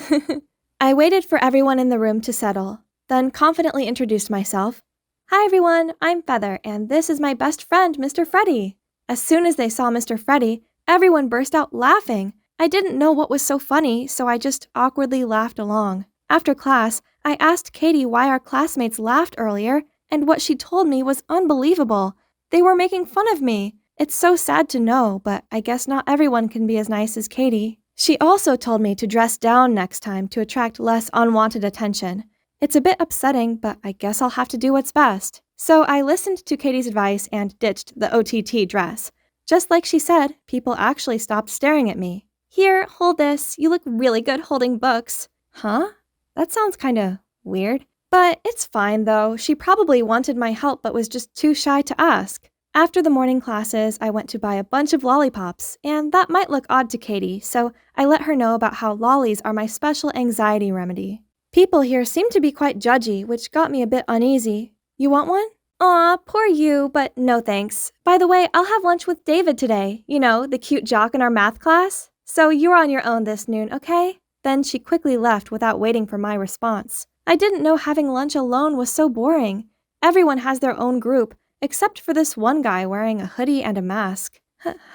I waited for everyone in the room to settle, then confidently introduced myself. Hi, everyone. I'm Feather, and this is my best friend, Mr. Freddie. As soon as they saw Mr. Freddie, everyone burst out laughing. I didn't know what was so funny, so I just awkwardly laughed along. After class, I asked Katie why our classmates laughed earlier, and what she told me was unbelievable. They were making fun of me. It's so sad to know, but I guess not everyone can be as nice as Katie. She also told me to dress down next time to attract less unwanted attention. It's a bit upsetting, but I guess I'll have to do what's best. So I listened to Katie's advice and ditched the OTT dress. Just like she said, people actually stopped staring at me. Here, hold this. You look really good holding books. Huh? That sounds kinda weird. But it's fine though. She probably wanted my help but was just too shy to ask. After the morning classes, I went to buy a bunch of lollipops, and that might look odd to Katie, so I let her know about how lollies are my special anxiety remedy. People here seem to be quite judgy, which got me a bit uneasy. You want one? Aw, poor you, but no thanks. By the way, I'll have lunch with David today. You know, the cute jock in our math class. So you're on your own this noon, okay? Then she quickly left without waiting for my response. I didn't know having lunch alone was so boring. Everyone has their own group, except for this one guy wearing a hoodie and a mask.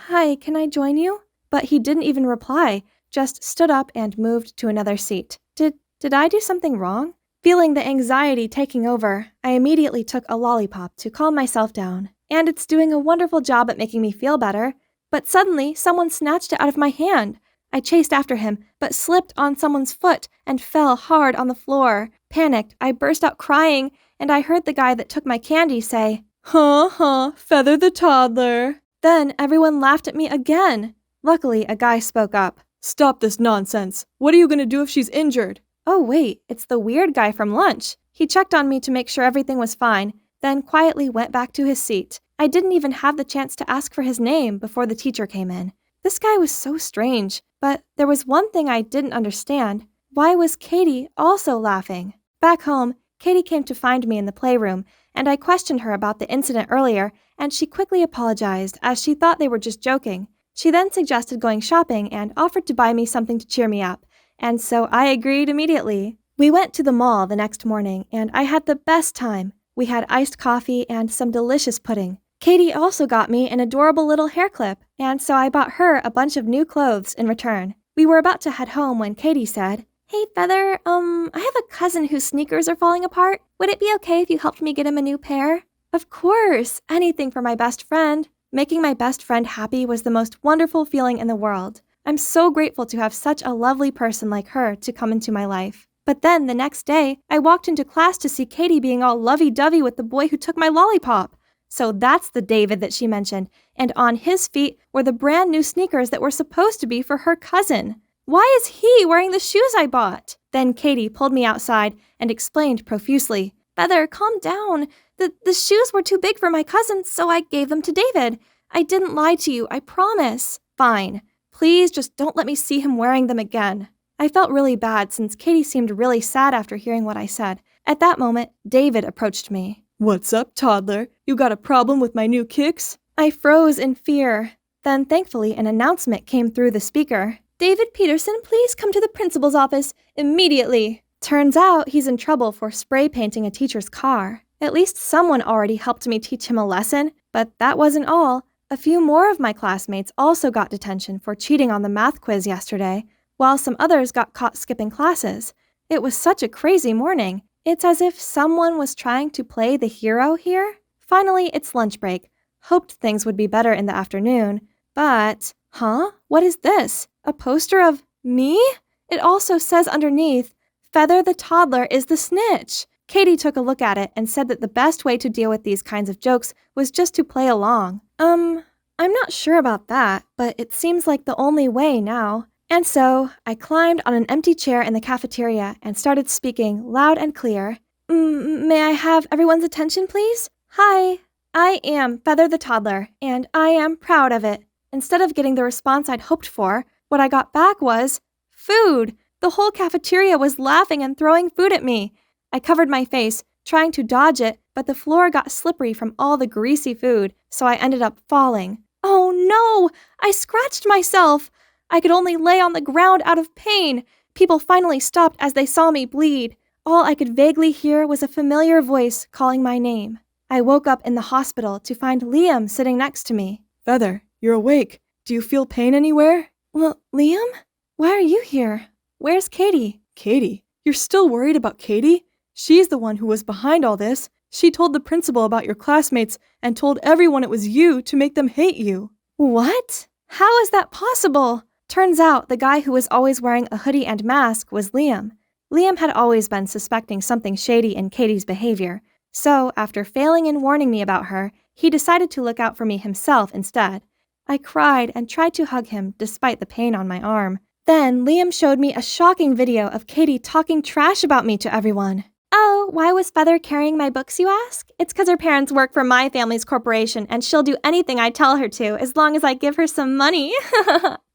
Hi, can I join you? But he didn't even reply, just stood up and moved to another seat. Did I do something wrong? Feeling the anxiety taking over, I immediately took a lollipop to calm myself down. And it's doing a wonderful job at making me feel better. But suddenly, someone snatched it out of my hand. I chased after him, but slipped on someone's foot and fell hard on the floor. Panicked, I burst out crying, and I heard the guy that took my candy say, Feather the toddler. Then everyone laughed at me again. Luckily, a guy spoke up. Stop this nonsense. What are you going to do if she's injured? Oh wait, it's the weird guy from lunch. He checked on me to make sure everything was fine, then quietly went back to his seat. I didn't even have the chance to ask for his name before the teacher came in. This guy was so strange, but there was one thing I didn't understand. Why was Katie also laughing? Back home, Katie came to find me in the playroom, and I questioned her about the incident earlier, and she quickly apologized as she thought they were just joking. She then suggested going shopping and offered to buy me something to cheer me up, and so I agreed immediately. We went to the mall the next morning, and I had the best time. We had iced coffee and some delicious pudding. Katie also got me an adorable little hair clip, and so I bought her a bunch of new clothes in return. We were about to head home when Katie said, Hey, Feather, I have a cousin whose sneakers are falling apart. Would it be okay if you helped me get him a new pair? Of course, anything for my best friend. Making my best friend happy was the most wonderful feeling in the world. I'm so grateful to have such a lovely person like her to come into my life. But then the next day, I walked into class to see Katie being all lovey-dovey with the boy who took my lollipop. So that's the David that she mentioned, and on his feet were the brand new sneakers that were supposed to be for her cousin. Why is he wearing the shoes I bought? Then Katie pulled me outside and explained profusely, Feather, calm down. The shoes were too big for my cousin, so I gave them to David. I didn't lie to you, I promise. Fine. Please just don't let me see him wearing them again. I felt really bad since Katie seemed really sad after hearing what I said. At that moment, David approached me. What's up, toddler? You got a problem with my new kicks? I froze in fear. Then thankfully an announcement came through the speaker. David Peterson, please come to the principal's office immediately. Turns out he's in trouble for spray painting a teacher's car. At least someone already helped me teach him a lesson, but that wasn't all. A few more of my classmates also got detention for cheating on the math quiz yesterday, while some others got caught skipping classes. It was such a crazy morning. It's as if someone was trying to play the hero here. Finally, it's lunch break. Hoped things would be better in the afternoon, but... What is this? A poster of me? It also says underneath, Feather the toddler is the snitch. Katie took a look at it and said that the best way to deal with these kinds of jokes was just to play along. I'm not sure about that, but it seems like the only way now. And so, I climbed on an empty chair in the cafeteria and started speaking loud and clear. May I have everyone's attention, please? Hi, I am Feather the toddler, and I am proud of it. Instead of getting the response I'd hoped for, what I got back was food. The whole cafeteria was laughing and throwing food at me. I covered my face, trying to dodge it, but the floor got slippery from all the greasy food, so I ended up falling. Oh no! I scratched myself! I could only lay on the ground out of pain. People finally stopped as they saw me bleed. All I could vaguely hear was a familiar voice calling my name. I woke up in the hospital to find Liam sitting next to me. Feather, you're awake. Do you feel pain anywhere? Well, Liam? Why are you here? Where's Katie? Katie? You're still worried about Katie? She's the one who was behind all this. She told the principal about your classmates and told everyone it was you to make them hate you. What? How is that possible? Turns out the guy who was always wearing a hoodie and mask was Liam. Liam had always been suspecting something shady in Katie's behavior. So, after failing in warning me about her, he decided to look out for me himself instead. I cried and tried to hug him despite the pain on my arm. Then Liam showed me a shocking video of Katie talking trash about me to everyone. Oh, why was Feather carrying my books, you ask? It's because her parents work for my family's corporation and she'll do anything I tell her to as long as I give her some money.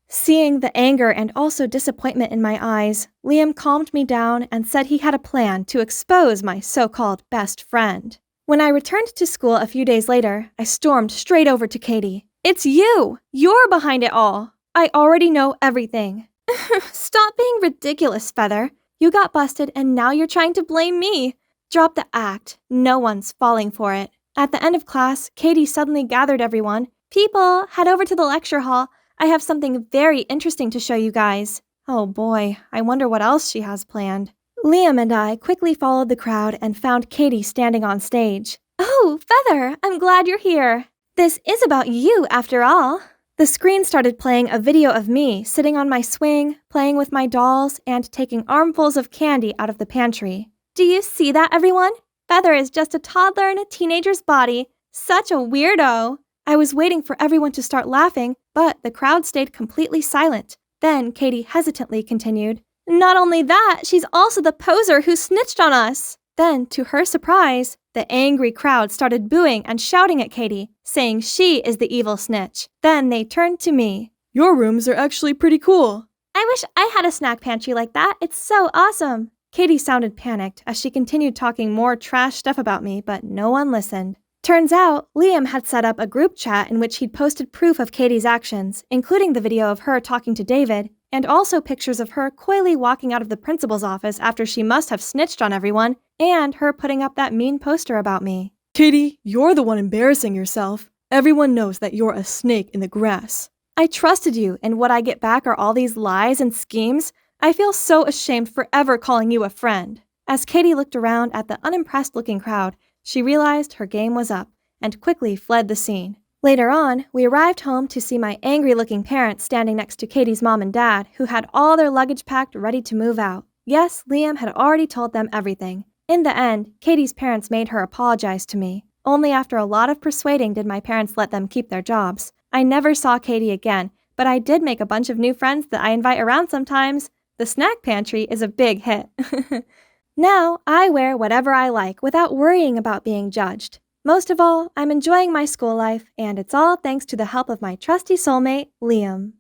Seeing the anger and also disappointment in my eyes, Liam calmed me down and said he had a plan to expose my so-called best friend. When I returned to school a few days later, I stormed straight over to Katie. It's you! You're behind it all! I already know everything. Stop being ridiculous, Feather. You got busted and now you're trying to blame me. Drop the act. No one's falling for it. At the end of class, Katie suddenly gathered everyone. People, head over to the lecture hall. I have something very interesting to show you guys. Oh boy, I wonder what else she has planned. Liam and I quickly followed the crowd and found Katie standing on stage. Oh, Feather, I'm glad you're here. This is about you, after all. The screen started playing a video of me sitting on my swing, playing with my dolls, and taking armfuls of candy out of the pantry. Do you see that, everyone? Feather is just a toddler in a teenager's body. Such a weirdo. I was waiting for everyone to start laughing, but the crowd stayed completely silent. Then Katie hesitantly continued, Not only that, she's also the poser who snitched on us. Then, to her surprise, the angry crowd started booing and shouting at Katie, saying she is the evil snitch. Then they turned to me. Your rooms are actually pretty cool. I wish I had a snack pantry like that. It's so awesome. Katie sounded panicked as she continued talking more trash stuff about me, but no one listened. Turns out, Liam had set up a group chat in which he'd posted proof of Katie's actions, including the video of her talking to David, and also pictures of her coyly walking out of the principal's office after she must have snitched on everyone, and her putting up that mean poster about me. Katie, you're the one embarrassing yourself. Everyone knows that you're a snake in the grass. I trusted you, and what I get back are all these lies and schemes. I feel so ashamed for ever calling you a friend. As Katie looked around at the unimpressed-looking crowd, she realized her game was up, and quickly fled the scene. Later on, we arrived home to see my angry-looking parents standing next to Katie's mom and dad, who had all their luggage packed ready to move out. Yes, Liam had already told them everything. In the end, Katie's parents made her apologize to me. Only after a lot of persuading did my parents let them keep their jobs. I never saw Katie again, but I did make a bunch of new friends that I invite around sometimes. The snack pantry is a big hit. Now, I wear whatever I like without worrying about being judged. Most of all, I'm enjoying my school life, and it's all thanks to the help of my trusty soulmate, Liam.